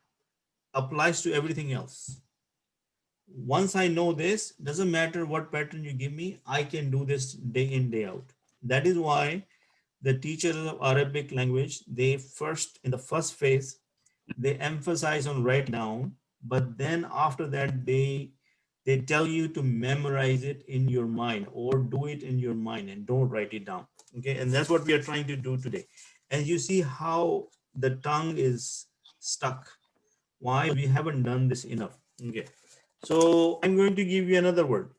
S1: applies to everything else. Once I know this, doesn't matter what pattern you give me, I can do this day in, day out. That is why the teachers of Arabic language, they in the first phase, they emphasize on write down, but then after that, they tell you to memorize it in your mind or do it in your mind and don't write it down. Okay, and that's what we are trying to do today. And you see how the tongue is stuck. Why? We haven't done this enough. Okay, so I'm going to give you another word.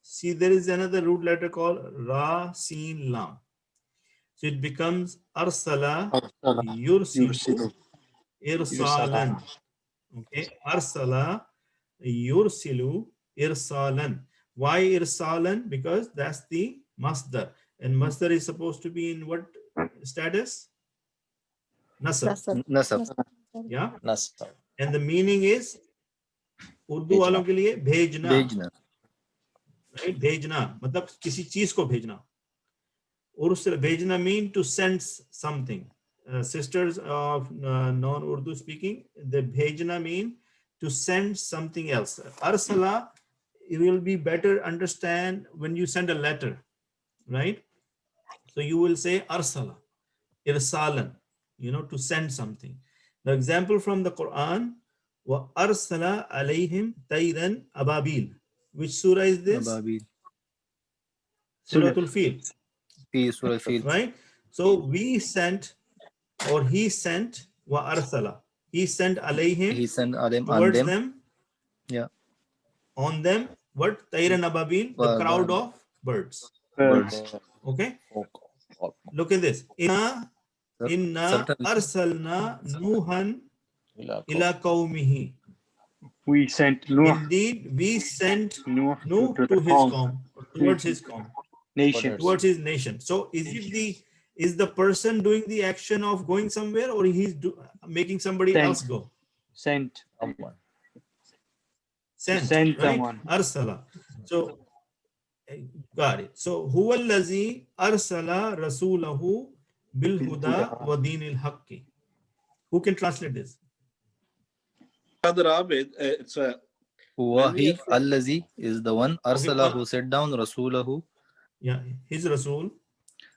S1: See, there is another root letter called Ra, Sin, Lam. So it becomes arsala yursilu irsalan. Okay, arsala yursilu irsalan. Why irsalan? Because that's the masdar, and masdar is supposed to be in what status? Nasab.
S6: nasab
S1: Yeah,
S2: Nasab.
S1: and the meaning is Urdu वालों के लिए भेजना,
S6: भेजना
S1: right? भेजना मतलब किसी चीज को भेजना. Ursula bhejna mean to send something. Sisters of non-Urdu speaking, the bhejna mean to send something else. Arsala, it will be better understand when you send a letter, right? So you will say arsala, irsalan, to send something. The example from the Quran, wa arsala alayhim tayran ababil. Which surah is this?
S6: أبابيل
S1: Suratul Fil.
S6: في سورة الفيل.
S1: Right? So we sent, or he sent, wa arsala. He sent alayhim,
S6: He sent عليهم on
S1: towards
S6: them.
S1: them,
S6: Yeah.
S1: on them, what? Tayran ababil, the crowd of birds.
S6: Birds.
S1: Okay? Look at this. Inna
S6: Certainly.
S1: arsalna nuhan ila qawmihi.
S9: We sent Noah
S1: Indeed, we sent
S9: Nuh
S1: Nuh
S9: to
S1: to
S9: the
S1: his
S9: qawm,
S1: qawm, towards his qawm,
S9: nation.
S1: towards his nation. So is the person doing the action of going somewhere, or he's making somebody
S9: Sent.
S1: else go?
S9: Sent.
S1: Sent,
S9: Send
S1: right?
S9: someone.
S1: Arsala. So got it. So huwa allazi arsala rasulahu bil huda wa dinil haqqi. Who can translate this?
S7: Brother Abid, it's a
S6: هو he الذي is the one أرسله who set down رسوله.
S1: Yeah, his Rasul.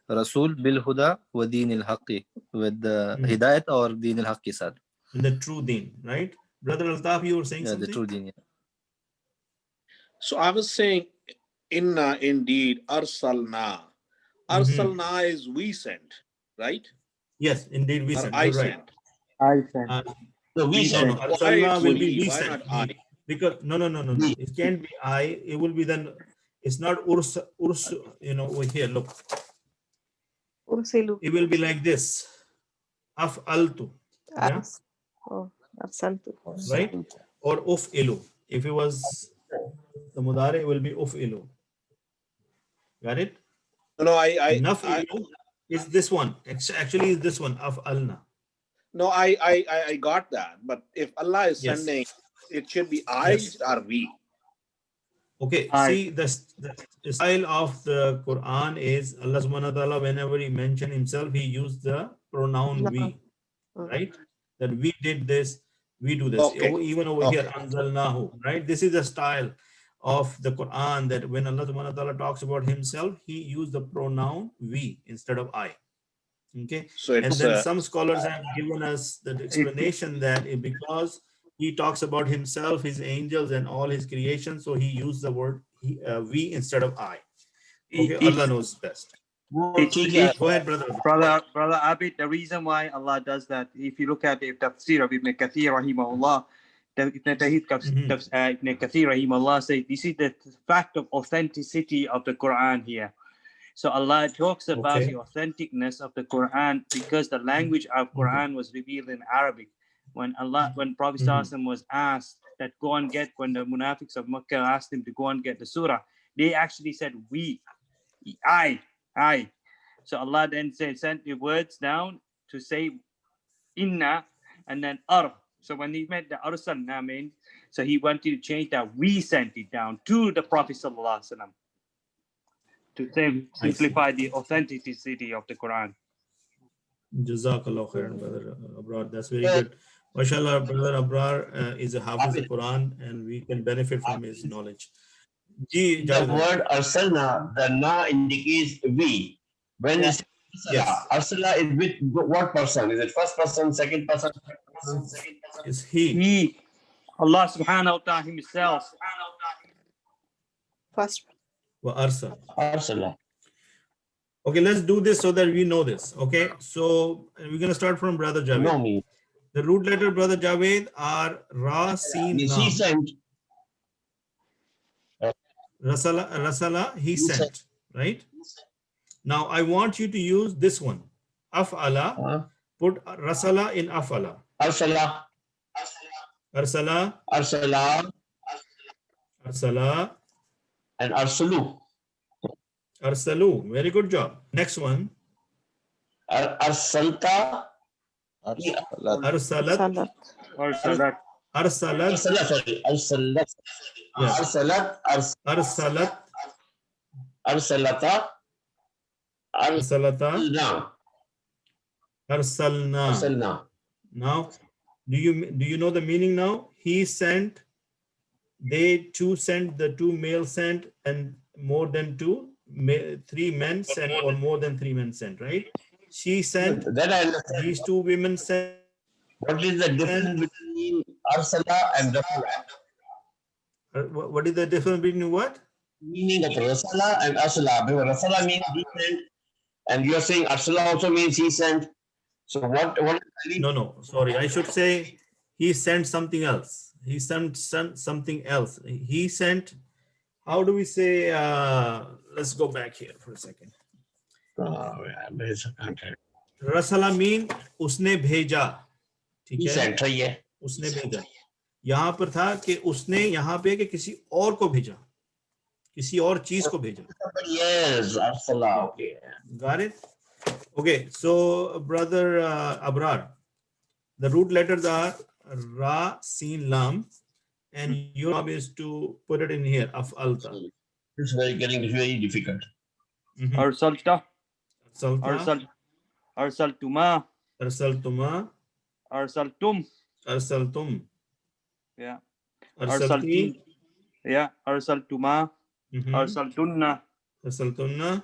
S6: رسول بالهدى ودين الحق, with the hidayat or دين الحق side.
S1: The true deen, right? Brother Altaf, you were saying
S6: Yeah,
S1: something?
S6: the true deen. Yeah.
S7: So I was saying, inna indeed arsalna. Arsalna is we sent, right?
S1: Yes, indeed we
S7: Or
S1: sent.
S7: I
S1: You're right.
S7: sent.
S9: I sent.
S3: So we
S1: No,
S3: sent.
S1: no,
S7: Why
S1: Arsalna
S7: it's
S1: will be
S7: we?
S1: we
S7: Why
S1: sent.
S7: not I?
S1: Because no. It can't be I. It will be then. It's not urs. Over here. Look.
S8: أرسل
S1: It will be like this. Af'altu. Yeah.
S8: أرسلت
S1: Right. Or uf'ilu. If it was the mudare, it will be uf'ilu. Got it?
S7: No, I
S1: Naf'ilu is this one. Actually, is this one, af'alna.
S7: no, I got that. But if Allah is
S1: Yes.
S7: sending, it should be I
S1: Yes.
S7: or we.
S1: Okay,
S9: I.
S1: see the style of the Quran is Allah subhanahu wa ta'ala, whenever he mentioned himself, he used the pronoun we, right? That we did this, we do this.
S7: Okay.
S1: Even over
S7: Okay.
S1: here, anzalnahu, right? This is the style of the Quran, that when Allah subhanahu wa ta'ala talks about himself, he used the pronoun we instead of I. Okay,
S7: So
S1: and
S7: it's
S1: then some scholars have given us the explanation that because he talks about himself, his angels, and all his creation, so he used the word we instead of I. Okay, Allah knows best. Go ahead, brother.
S9: Brother Abid, the reason why Allah does that, if you look at the tafsir of Ibn Kathir rahimahullah, Ibn Kathir rahimahullah says this is the fact of authenticity of the Quran here. So Allah talks about the authenticness of the Quran because the language of Quran was revealed in Arabic. When Prophet ﷺ was asked that go and get, when the munafiqs of Makkah asked him to go and get the surah, they actually said we, I. So Allah then sent the words down to say inna and then ar. So when he meant the arsalna means, so he wanted to change that we sent it down to the Prophet sallallahu alaihi wasallam to simplify the authenticity of the Quran.
S1: Jazakallah khairan, brother Abrar. That's very good. MashaAllah, brother Abrar is a Hafiz of Quran, and we can benefit from his knowledge.
S3: The word arsalna, the na indicates we. When you say arsala is with what person? Is it first person, second person, third person?
S1: Is he?
S9: He, Allah subhanahu wa ta'ala himself.
S8: First.
S3: Arsala.
S1: Okay, let's do this so that we know this. Okay, so we're going to start from brother Javed.
S3: No, me.
S1: The root letter, brother Javed, are Ra, Sin,
S3: He
S1: Lam.
S3: sent.
S1: Rasala, he sent, right? Now I want you to use this one. Af'ala, put Rasala in Af'ala.
S3: Arsala.
S1: Arsala.
S3: Arsala.
S1: Arsala.
S3: And arsalu.
S1: Arsalu. Very good job. Next one.
S3: Arsalta.
S1: Arsalat.
S9: Arsalat.
S1: Arsalat.
S3: Sorry. Arsalat.
S1: Yes.
S3: Arsalat.
S1: Arsalat.
S3: Arsalata.
S1: Arsalata. Arsalna.
S3: Arsalna.
S1: Now, do you know the meaning now? He sent, they two sent, the two males sent, and more than two, three men sent, or more than three men sent, right? She sent,
S3: that I understand.
S1: These two women sent.
S3: What is the difference between Arsala and Rasala?
S1: What is the difference between what?
S3: Meaning of Rasala and Arsala. Because Rasala means he sent, and you are saying Arsala also means he sent. So what
S1: No, sorry. I should say he sent something else. He sent something else. He sent, how do we say, let's go back here for a second. Rasala mean उसने भेजा, ठीक है? उसने भेजा. यहाँ पर था कि उसने यहाँ पे कि किसी और को भेजा, किसी और चीज को भेजा.
S3: Yes, Arsala. Okay.
S1: Got it? Okay, so brother Abrar, the root letters are Ra, Sin, Lam, and your job is to put it in here, Af'alta.
S3: It's getting very difficult.
S9: Arsalta.
S1: Arsalta.
S9: Arsaltuma.
S1: Arsaltuma.
S9: Arsaltum.
S1: Arsaltum.
S9: Yeah.
S1: Arsalti.
S9: Yeah. Arsaltuma. Arsaltunna.
S1: Arsaltunna.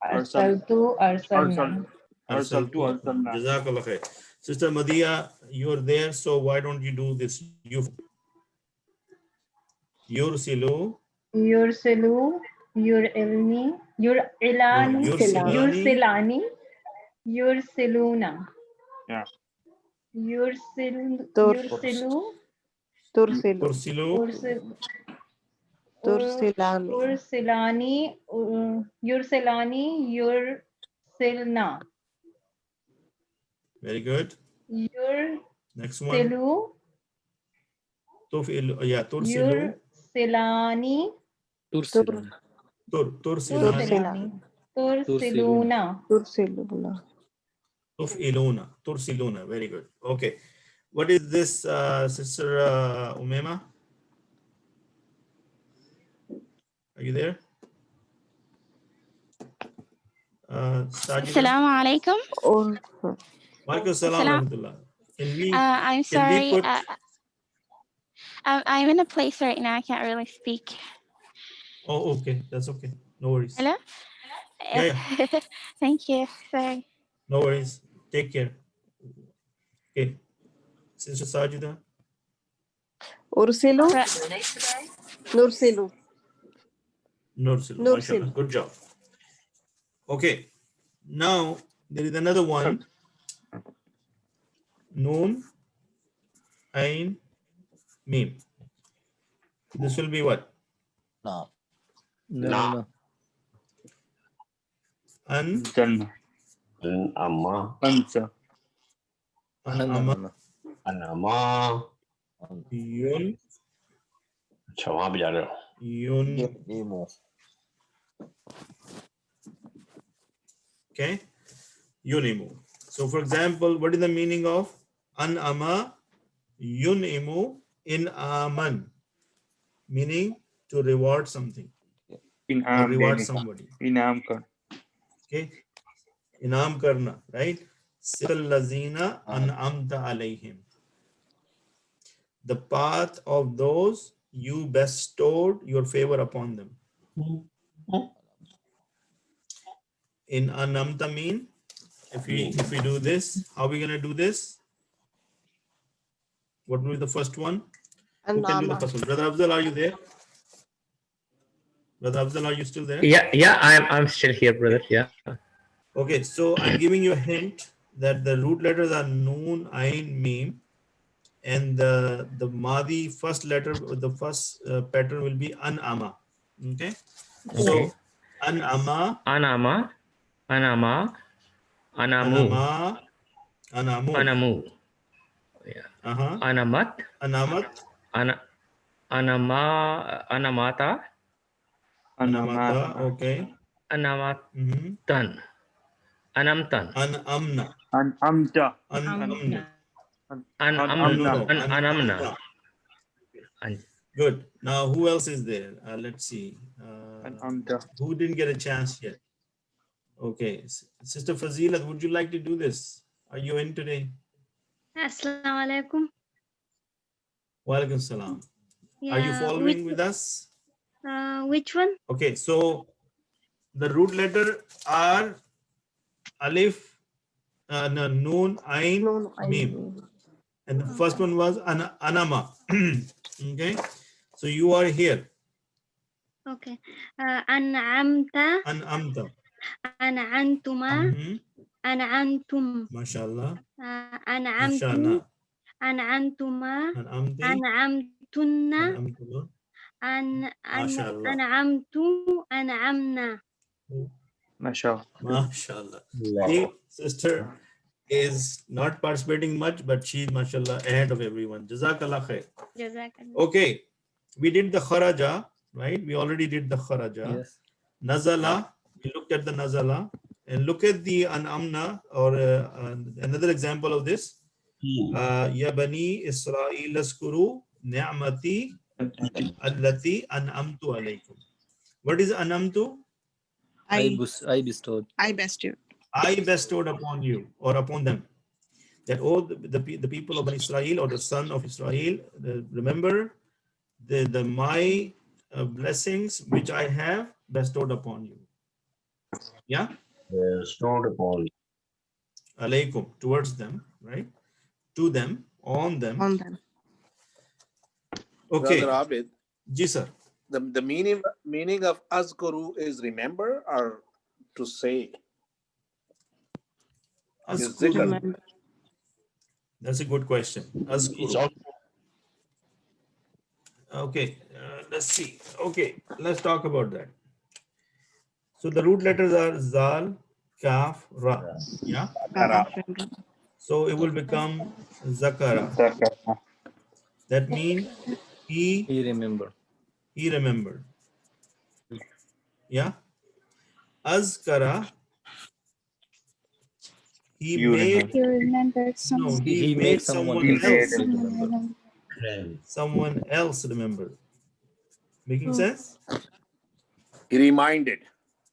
S10: Arsaltu, arsalna.
S9: Arsaltu, arsalna.
S1: Jazakallah khair. Sister Madhia, you're there, so why don't you do this? Yursilu.
S10: Yursilu, yurilni, yurilani, yursilani, yursiluna.
S9: Yeah.
S10: Yursilu, Ursilani, yursilna.
S1: Very good. Next one. Tursilu.
S10: Yursilani.
S1: Tursilani.
S10: Tursiluna.
S8: ترسلون.
S1: Tuf'iluna. Tursiluna. Very good. Okay. What is this, Sister Umema? Are you there? Sajida?
S11: Assalamu alaikum.
S8: Or
S1: Walaikum salam
S11: Assalam.
S1: rahmatullah. Can
S11: I'm
S1: we
S11: sorry.
S1: put
S11: I'm in a place right now. I can't really speak.
S1: oh, okay, that's okay, no worries.
S11: Hello?
S1: Yeah.
S11: Thank you. Sorry.
S1: No worries, take care. Okay, Sister Sajida.
S8: أرسلوا نرسل
S1: Nursil,
S8: Nursil.
S1: mashallah, good job. Okay, now there is another one. Noon, Ain, Mim. This will be what?
S6: No.
S3: Na.
S1: An,
S9: Jannah.
S3: Amma.
S9: Anta.
S1: Ama,
S3: Anama.
S1: Yun,
S3: अच्छा वहां भी जा रहे हो
S1: Yun.
S6: Emo.
S1: Okay, Yunimu. So for example, what is the meaning of An'ama Yunimu in Aman? Meaning to reward something or
S9: In'am
S1: reward
S9: dene ka.
S1: somebody.
S9: In'am kar.
S1: Okay, Inam karna, right? Sirul lazina an'amta alayhim. The path of those you bestowed your favor upon them. In an'amta mean, if we do this, how are we gonna do this? What will be the first one? Who can do the
S8: النعمة.
S1: first one? Brother Afzal, are you there? Brother Afzal, are you still there?
S5: Yeah, I'm still here, brother. Yeah.
S1: Okay, so I'm giving you a hint that the root letters are Noon, Ain, Mim, and the Madi first letter, the first pattern will be An'ama. Okay, so An'ama,
S5: Anama, Anamu,
S1: An'ama,
S5: Anamu. Yeah. Anamat,
S1: Anamat,
S5: Anamata,
S1: Anamata, okay.
S5: Anamatan, Anamtan,
S1: An'amna,
S9: An'amta.
S1: An'amna.
S5: Anamna.
S1: Good. Now, who else is there? Let's see.
S9: An'amta.
S1: Who didn't get a chance yet? Okay. Sister Fazila, would you like to do this? Are you in today?
S12: Assalamu alaikum.
S1: Walaikum salam. Are you following with us?
S12: Which one?
S1: Okay. So, the root letter are Alif, Noon, Ain, Mim. And the first one was Anama. Okay. So, you are here.
S12: Okay. An'amta.
S1: An'amta.
S12: An'antuma. An'antum.
S1: MashaAllah.
S12: An'amtu. An'antuma.
S1: An'amti.
S12: An'amtunna.
S1: An'amtuma. MashaAllah.
S12: An'amtu. An'amna.
S1: MashaAllah. See, sister is not participating much, but she's mashallah ahead of everyone. Jazakallah khair.
S12: Jazakallah.
S1: Okay, we did the kharaja, right? We already did the kharaja.
S6: Yes.
S1: Nazala, we looked at the nazala, and look at the an'amna, or another example of this. Ya bani Israel askuru ni'mati allati an'amtu alaykum. What is an'amtu?
S6: I bestowed.
S13: I bestowed.
S1: I bestowed upon you or upon them. That all the people of Israel or the son of Israel, remember the my blessings which I have bestowed upon you. Yeah?
S3: Bestowed upon.
S1: Alaykum, towards them, right? To them, on them.
S13: On them.
S1: Okay.
S2: Brother Abid,
S1: Ji sir.
S2: the meaning of azkuru is remember or to say?
S1: Azkuru. That's a good question. Azkuru. Okay, let's see. Okay, let's talk about that. So the root letters are Zal, Kaf, Ra. Yeah? So it will become Zakara. That means he
S6: remembered.
S1: He remembered. Yeah? Azkara, he
S9: You
S1: made,
S11: You remembered
S1: no,
S11: someone.
S1: he made someone
S9: He made
S1: else
S9: it.
S1: remember. Someone else remember. Making sense?
S7: He reminded.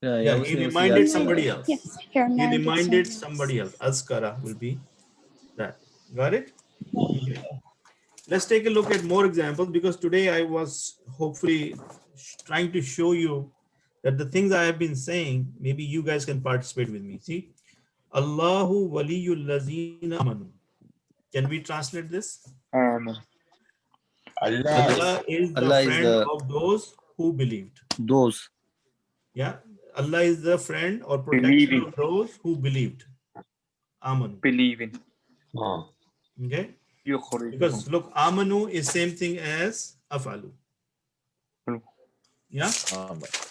S1: Yeah, he
S6: Muslims,
S1: reminded
S6: yes.
S1: somebody else.
S11: Yes, he
S1: He
S11: reminded
S1: reminded
S11: someone.
S1: somebody else. Azkara will be that. Got it? Okay. Let's take a look at more examples, because today I was hopefully trying to show you that the things I have been saying, maybe you guys can participate with me. See, Allahu waliyul lazina amanu. Can we translate this?
S3: Allah
S1: Allah is the
S6: Allah is
S1: friend
S6: the
S1: of those who believed.
S6: those.
S1: Yeah, Allah is the friend or protector
S9: Believing.
S1: of those who believed. Amanu.
S9: Believing.
S1: Okay,
S9: يخرجهم.
S1: because look, amanu is same thing as afalu. Yeah,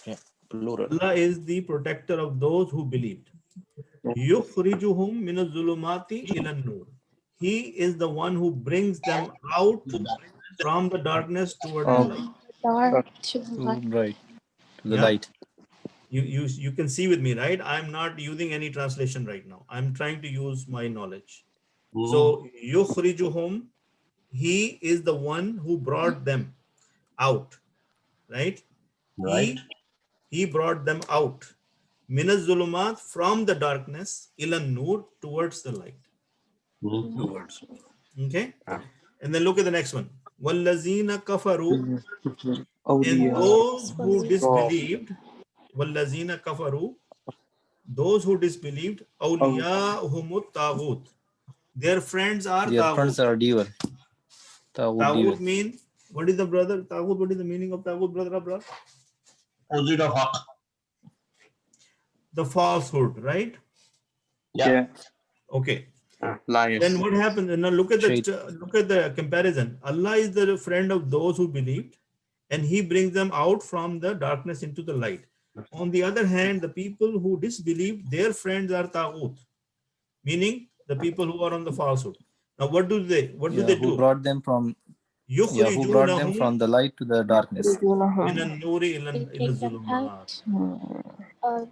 S6: Yeah, plural.
S1: Allah is the protector of those who believed. Yukhrijuhum min az-zulumati ila an-nur. He is the one who brings them out from the darkness toward the light.
S11: Dark to the light.
S6: Right. To the
S1: Yeah.
S6: light.
S1: You can see with me, right? I'm not using any translation right now. I'm trying to use my knowledge. So yukhrijuhum, he is the one who brought them out, right?
S3: Right.
S1: He brought them out. Minaz zulumat, from the darkness, ilan nur, towards the light.
S7: Towards.
S1: Okay. And then look at the next one. Wallazina kafaru, and
S9: أولياء.
S1: those who disbelieved. Wallazina kafaru, those who disbelieved. Awliyahumut taghut, their friends are
S6: Their friends
S1: taghut.
S6: are devil. Taghut
S1: Taghut
S6: devil.
S1: mean, what is the brother? Taghut, what is the meaning of taghut, brother Abrar?
S3: Opposite of haq.
S1: The falsehood, right?
S9: Yeah.
S1: Okay.
S9: Liars.
S1: Then what happens? Now look at the comparison. Allah is the friend of those who believed, and he brings them out from the darkness into the light. On the other hand, the people who disbelieved, their friends are taghut, meaning the people who are on the falsehood. Now what do they
S6: Who
S1: do?
S6: brought them from who brought them from the light to the darkness.
S1: min an-nuri ila az-zulumat.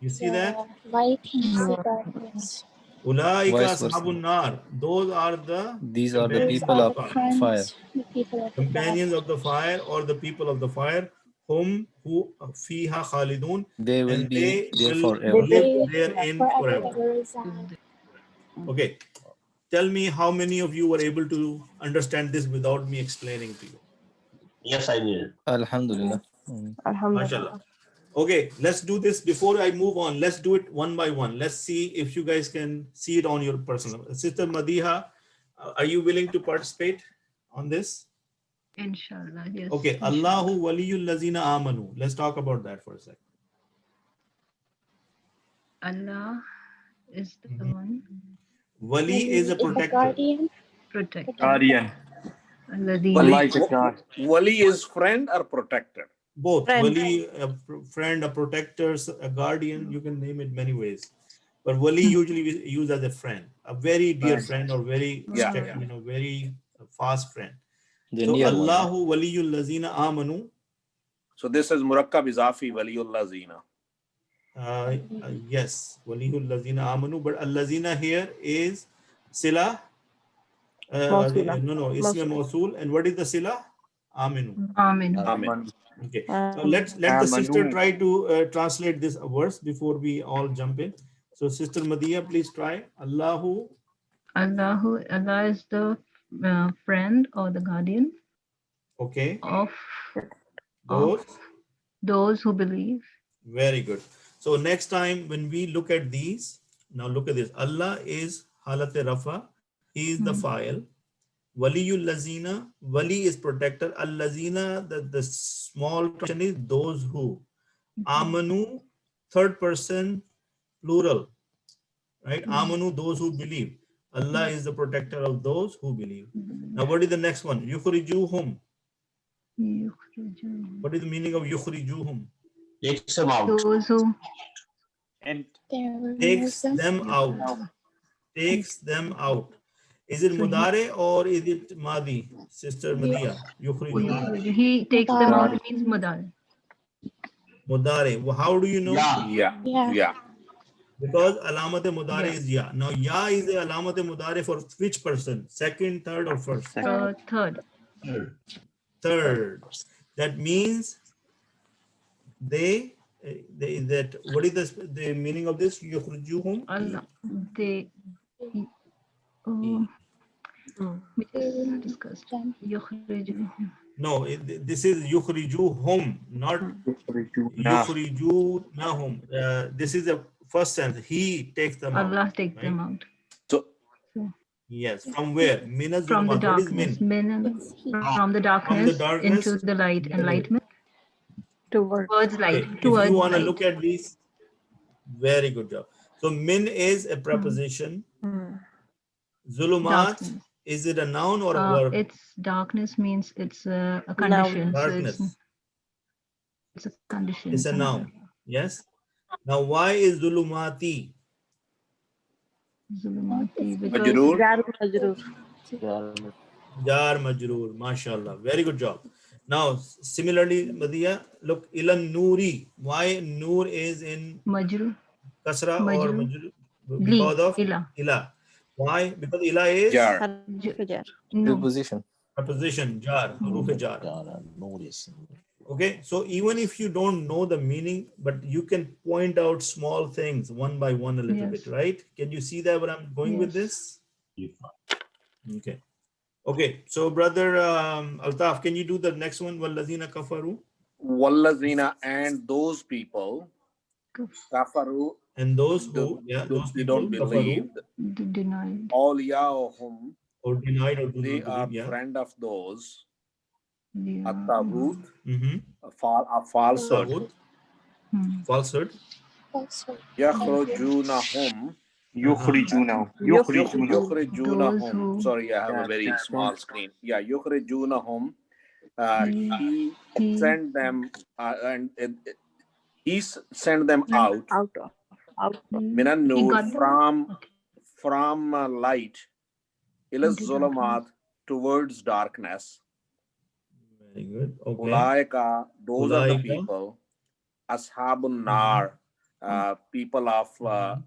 S1: You see that?
S11: Light into the darkness.
S1: Ulaika
S6: Vice versa.
S1: ashabun nar. Those are the
S6: These are the
S1: companions
S6: people
S1: of
S6: of
S1: the fire.
S6: fire.
S11: The people of the
S1: Companions of the fire, or the people of the fire, whom who fiha khalidun,
S6: They will
S1: and
S6: be
S1: they
S6: there
S1: will
S6: forever.
S1: live therein forever. Okay, tell me how many of you were able to understand this without me explaining to you?
S3: Yes, I did.
S6: Alhamdulillah.
S1: Mashallah. Okay, let's do this. Before I move on, let's do it one by one. Let's see if you guys can see it on your personal. Sister Madiha, are you willing to participate on this?
S10: Inshallah, yes.
S1: Okay, Allahu waliyul lazina amanu. Let's talk about that for a second.
S10: Allah is the one.
S1: Wali is a protector.
S10: Protector.
S9: Guardian.
S10: Alladhi.
S9: Allah is a God.
S7: Wali is friend or protector?
S1: Both.
S8: Friend.
S1: Wali, a friend, a protector, a guardian, you can name it many ways. But wali usually we use as a friend, a very dear friend, or very, very fast friend.
S6: The
S1: So
S6: near one.
S1: Allahu waliyul lazina amanu.
S7: So this is murakkab izafi waliullah zina.
S1: Yes, waliyul lazina amanu, but al-lazina here is sila. No, ism mawsul. And what is the sila? Aminu.
S10: Amin.
S7: Amen.
S1: Okay, so let the sister try to translate this verse before we all jump in. So Sister Madiha, please try. Allah is
S10: the friend or the guardian
S1: okay,
S10: of
S1: those
S10: who believe.
S1: Very good. So next time when we look at these, now look at this. Allah is halat rafa. He is the file. Waliyul lazina. Wali is protector. Al lazina, the small question is those who. Amanu, third person plural. Right? Amanu, those who believe. Allah is the protector of those who believe. Now what is the next one? Yukhrijuhum. What is the meaning of yukhrijuhum?
S3: Takes them out.
S10: Those who
S9: And
S1: Takes them out. Takes them out. Is it mudare or is it madi, Sister Madiha? Yukhrijuhum.
S10: he takes them out means mudar.
S1: Mudare. Well, how do you know?
S7: Yeah.
S1: Because alamat mudare
S10: Yeah.
S1: is ya. Now ya is the alamat mudare for which person? Second, third, or first?
S10: Third.
S1: Third. That means they that what is the meaning of this? Yukhrijuhum.
S10: Allah. They. We just discussed. يخرجهم.
S1: No, this is yukhrijuhum, not yukhrijunahum. This is the first sentence. He takes them out.
S10: Allah take them
S1: right?
S10: out.
S2: So
S1: Yes. From where? Min
S10: From the
S1: az-zulumat. What is
S10: darkness.
S1: min?
S10: From the darkness
S1: darkness
S10: into the light, enlightenment. Towards light.
S1: Okay. If
S10: Towards
S1: you want to
S10: light.
S1: look at these, very good job. So min is a preposition. Zulumat,
S10: Darkness.
S1: is it a noun or a verb?
S10: It's darkness means it's a condition.
S1: Darkness.
S10: So it's a condition.
S1: It's a noun. Yes. Now, why is zulumati?
S10: Zulumati,
S2: Majroor.
S1: Jar majroor. MashaAllah. Very good job. Now, similarly, Madiya, look, ilan nuri. Why nur is in
S10: Majroor.
S1: kasra or
S10: Majroor.
S1: majroor? Because of
S10: Ila.
S1: ila. Why? Because ila is
S2: jar.
S10: No.
S6: Preposition.
S1: preposition, jar, huruf jar. Okay, so even if you don't know the meaning, but you can point out small things one by one a little bit, right? Can you see that where I'm going with this? Okay. Okay, so brother Altaf, can you do the next one? Wallazina kafaru.
S2: Wallazina, and those people. Kafaru.
S1: And those who, those
S2: they
S1: people
S2: don't believe.
S10: Denied.
S2: All yahum.
S1: Or denied or do
S2: They
S1: not
S2: are
S1: believe,
S2: friend of those.
S10: Yeah.
S2: At-tabut,
S1: Mm-hmm.
S2: a falsehood.
S1: Falsehood.
S2: Yakhrujunahum.
S9: Yukhrijunahum.
S2: Sorry, I have a very small screen. Yeah, yukhrijunahum. He sent them and he sent them out. Minan nur, from light. Ila zulumat, towards darkness.
S1: Very good. Okay.
S2: Ulaika, those are the
S1: Ulaika.
S2: people. Ashabun nar, people of fire.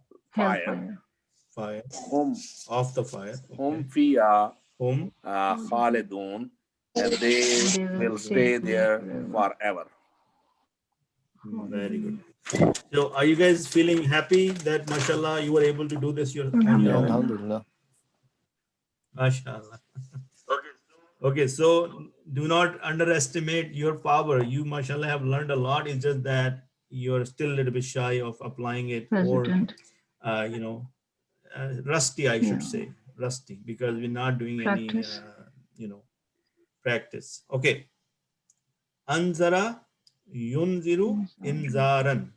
S1: Fire.
S2: Hum,
S1: Of the fire.
S2: hum fiya,
S1: Hum.
S2: khalidun, and they will stay there forever.
S1: Very good. So are you guys feeling happy that mashallah you were able to do this on your own?
S6: Alhamdulillah.
S1: MashaAllah. Okay, so do not underestimate your power. You, mashallah, have learned a lot. It's just that you're still a little bit shy of applying it,
S10: Hesitant.
S1: or, rusty, I should say, rusty, because we're not doing
S10: Practice.
S1: any, practice. Okay. Anzara yunziru inzaran,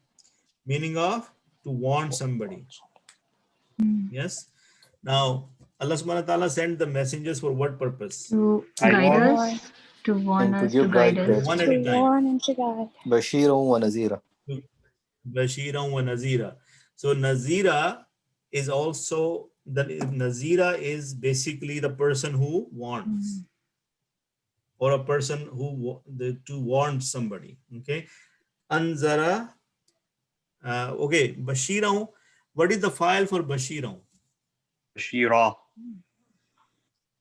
S1: meaning of to warn somebody. Yes. Now, Allah subhanahu wa ta'ala sent the messengers for what purpose?
S10: To guide us, to warn
S6: And to
S10: us,
S6: give
S10: to guide
S6: guidance.
S10: us.
S1: One at a time.
S11: warn and to guide.
S6: Bashiran wa Nazira.
S1: Bashiran wa Nazira. So Nazira is also, Nazira is basically the person who warns, or a person who to warn somebody. Okay. Anzara. Okay. Bashiran. What is the file for Bashiran?
S9: Bashira.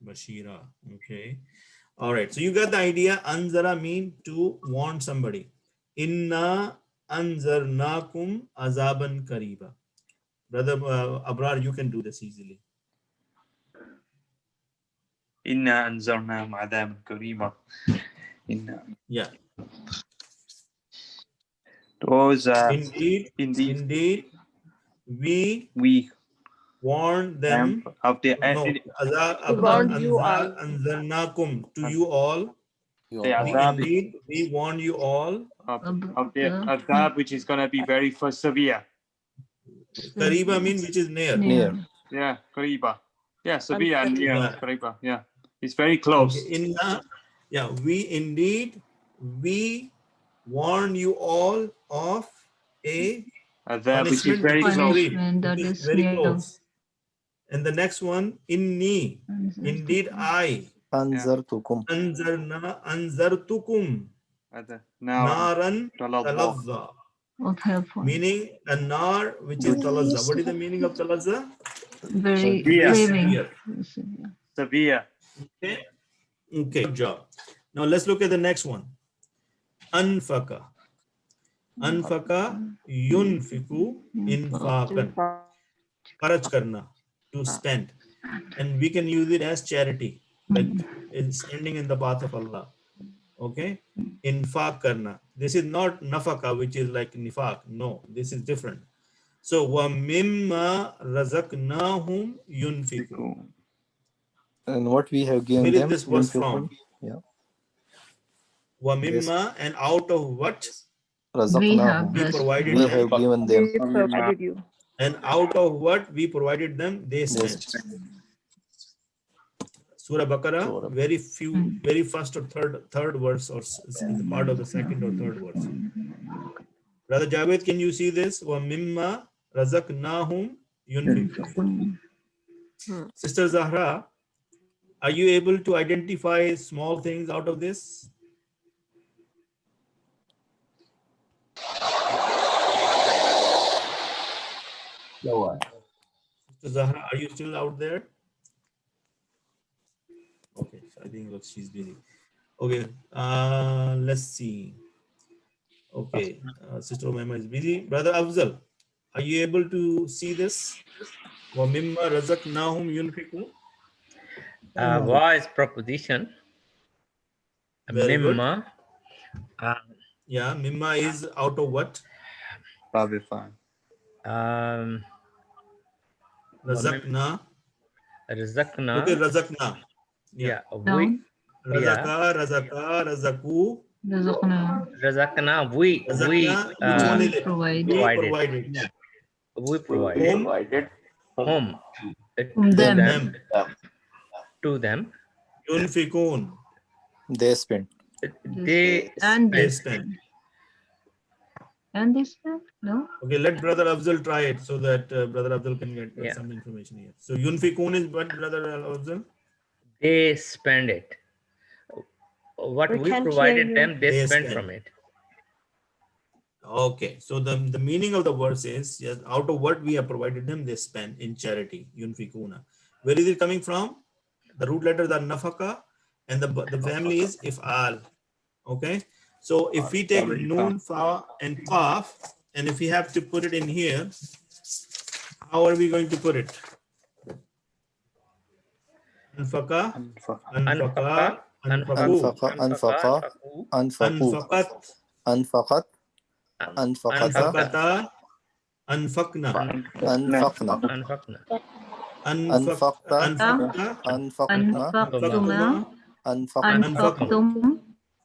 S1: Bashira. Okay. All right. So you got the idea. Anzara mean to warn somebody. Inna anzarnakum azaban kariba. Brother Abrar, you can do this easily.
S9: Inna anzarna ma'adam kariba. Inna.
S1: Yeah.
S9: Those
S1: Indeed, we warn them
S9: of the
S1: anzarnakum to you all. Indeed, we warn you all
S9: of the adab, which is going to be very severe.
S1: Kariba mean which is near.
S9: Yeah, kariba. Yeah, severe and near.
S1: Yeah.
S9: Kariba. Yeah, it's very close.
S1: Okay. We warn you all of a
S9: Adab, which is very close.
S10: Punishment that is
S1: very
S10: near.
S1: close. And the next one, inni, indeed I.
S6: Anzartukum.
S1: Anzartukum. Naran talazza.
S10: Of helpful.
S1: Meaning an-nar, which is talazza. What is the meaning of talazza?
S10: Very
S9: Severe.
S10: craving.
S9: Severe.
S1: Okay. Okay. Good job. Now let's look at the next one. Anfaka. Anfaka yunfiku infaqan. Kharaj karna, to spend. And we can use it as charity, like it's spending in the path of Allah. Okay. Infaq karna. This is not nafaka, which is like nifaq. No, this is different. So wa mimma razaqnahum yunfiku.
S6: And what we have given
S1: Where is
S6: them.
S1: this verse from?
S6: Yeah.
S1: Wa mimma, and out of what
S6: Razaqnahum.
S1: we provided
S6: We
S1: them,
S6: have given them.
S4: We provided you.
S1: and out of what we provided them, they spent. Surah Baqarah, very first or third verse, or in the part of the second or third verse. Brother Javed, can you see this? Wa mimma razaqnahum yunfiqun. Sister Zahra, are you able to identify small things out of this? Sister Zahra, are you still out there? Okay, so I think look, she's busy. Okay, let's see. Okay, Sister Umayma is busy. Brother Afzal, are you able to see this? Wa mimma razaqnahum yunfiqun.
S5: Wa is proposition.
S1: Very good.
S5: Mimma.
S1: Yeah, mimma is out of what?
S9: Probably fine.
S1: Razaqna.
S5: Razaqna.
S1: Okay, razaqna. Yeah.
S5: We.
S1: Razaka, razaka, razaku.
S5: Razaqna. We.
S1: Which one is it?
S5: Provided.
S1: Yeah.
S5: We provided. Whom?
S10: Them.
S5: To them.
S1: Yunfikun.
S6: They spend.
S5: They
S1: spend.
S10: And they spend? No?
S1: Okay, let Brother Afzal try it so that Brother Afzal can get some information here. So yunfikun is what, Brother Afzal?
S5: They spend it. What we provided them, they spend from it.
S1: Okay, so the meaning of the verse is, yes, out of what we have provided them, they spend in charity. Yunfikuna. Where is it coming from? The root letters are nafaka, and the family is if'al. Okay, so if we take nun, fa, and qaf, and if we have to put it in here, how are we going to put it? Anfaqa, anfaqa,
S6: Anfaqa, anfaqa, anfaqu,
S1: anfaqat,
S6: anfaqata,
S1: anfaqata, anfaqna,
S6: anfaqna, anfaqta, anfaqna,
S10: Anfaqtum.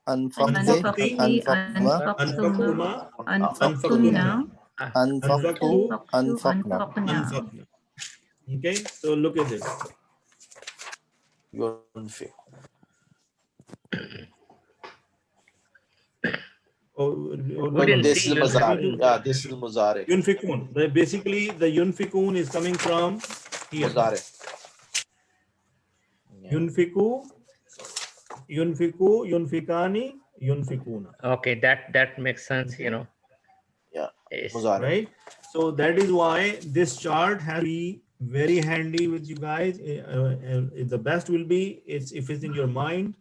S6: anfaqti, anfaqna,
S1: anfaqtuma,
S6: anfaqtu, anfaqna.
S1: anfaqna. Okay, so look at this.
S3: This is Muzari. Yeah, this is Muzari.
S1: Yunfikun. Basically, the yunfikun is coming from here.
S3: Muzari.
S1: Yunfiku, yunfikani, yunfikuna.
S5: Okay, that makes sense,
S3: Yeah,
S1: Muzari. Right? So that is why this chart has to be very handy with you guys. The best will be if it's in your mind,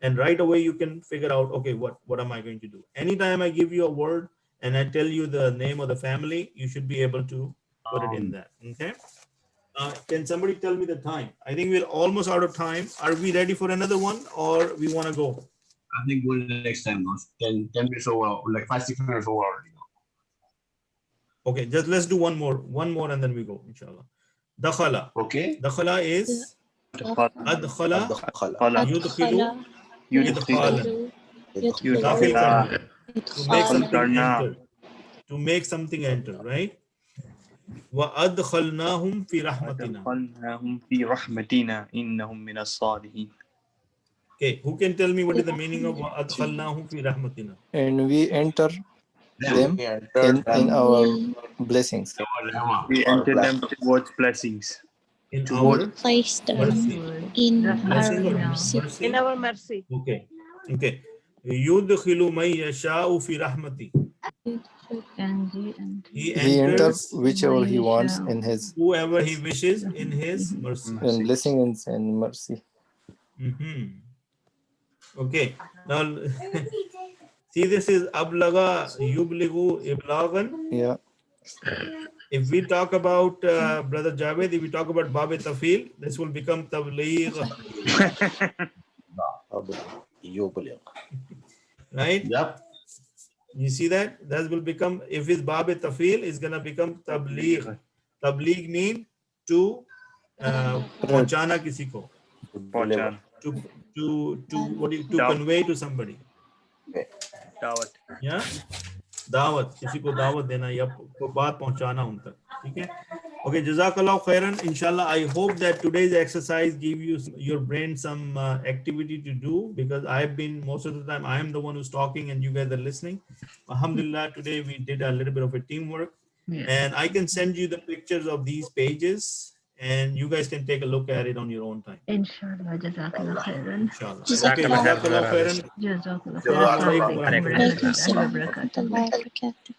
S1: and right away you can figure out, okay, what am I going to do? Anytime I give you a word and I tell you the name of the family, you should be able to put it in that. Okay. Can somebody tell me the time? I think we're almost out of time. Are we ready for another one, or we want to go?
S3: I think we'll next time. 10 minutes over, like 5-6 minutes over already.
S1: Okay, just let's do one more, and then we go, inshallah. Dakhala.
S3: Okay.
S1: Dakhala is adkhala, yudkhilu,
S11: يدخل
S1: idkhalan. To make something enter, right? Wa adkhalnahum fi rahmatina. Okay, who can tell me what is the meaning of wa adkhalnahum fi rahmatina?
S6: And we enter them in our blessings.
S9: We enter them towards blessings.
S1: In our
S11: place them
S1: mercy.
S11: in
S1: Blessing or
S11: our mercy.
S1: mercy?
S4: In our mercy.
S1: Okay. Okay. Yudkhilu may yasha'u fi rahmati.
S6: He enters whichever he wants in his
S1: whoever he wishes in his mercy.
S6: in blessing and mercy.
S1: Okay. Now, see, this is ablaga yubligu iblagan.
S6: Yeah.
S1: If we talk about Brother Javed, if we talk about Bab Tafil, this will become Tabligh. Right?
S3: Yep.
S1: You see that? That will become, if it's Bab Tafil, it's going to become Tabligh. Tabligh mean to pahunchana kisi ko. To convey to somebody.
S9: Dawat.
S1: Yeah? Dawat. किसी को दावत देना या को बात पहुंचाना उन तक. ठीक है? Okay, Jazakallah khairan. Inshallah, I hope that today's exercise give you your brain some activity to do, because I've been, most of the time, I am the one who's talking and you guys are listening. Alhamdulillah, today we did a little bit of a teamwork. Yeah. And I can send you the pictures of these pages and you guys can take a look at it on your own time.
S10: Inshallah, Jazakallah khairan.
S1: Inshallah. Okay, Jazakallah khairan.
S10: Jazakallah
S1: Assalamu alaikum
S10: khairan.
S1: wa rahmatullahi wa barakatuh.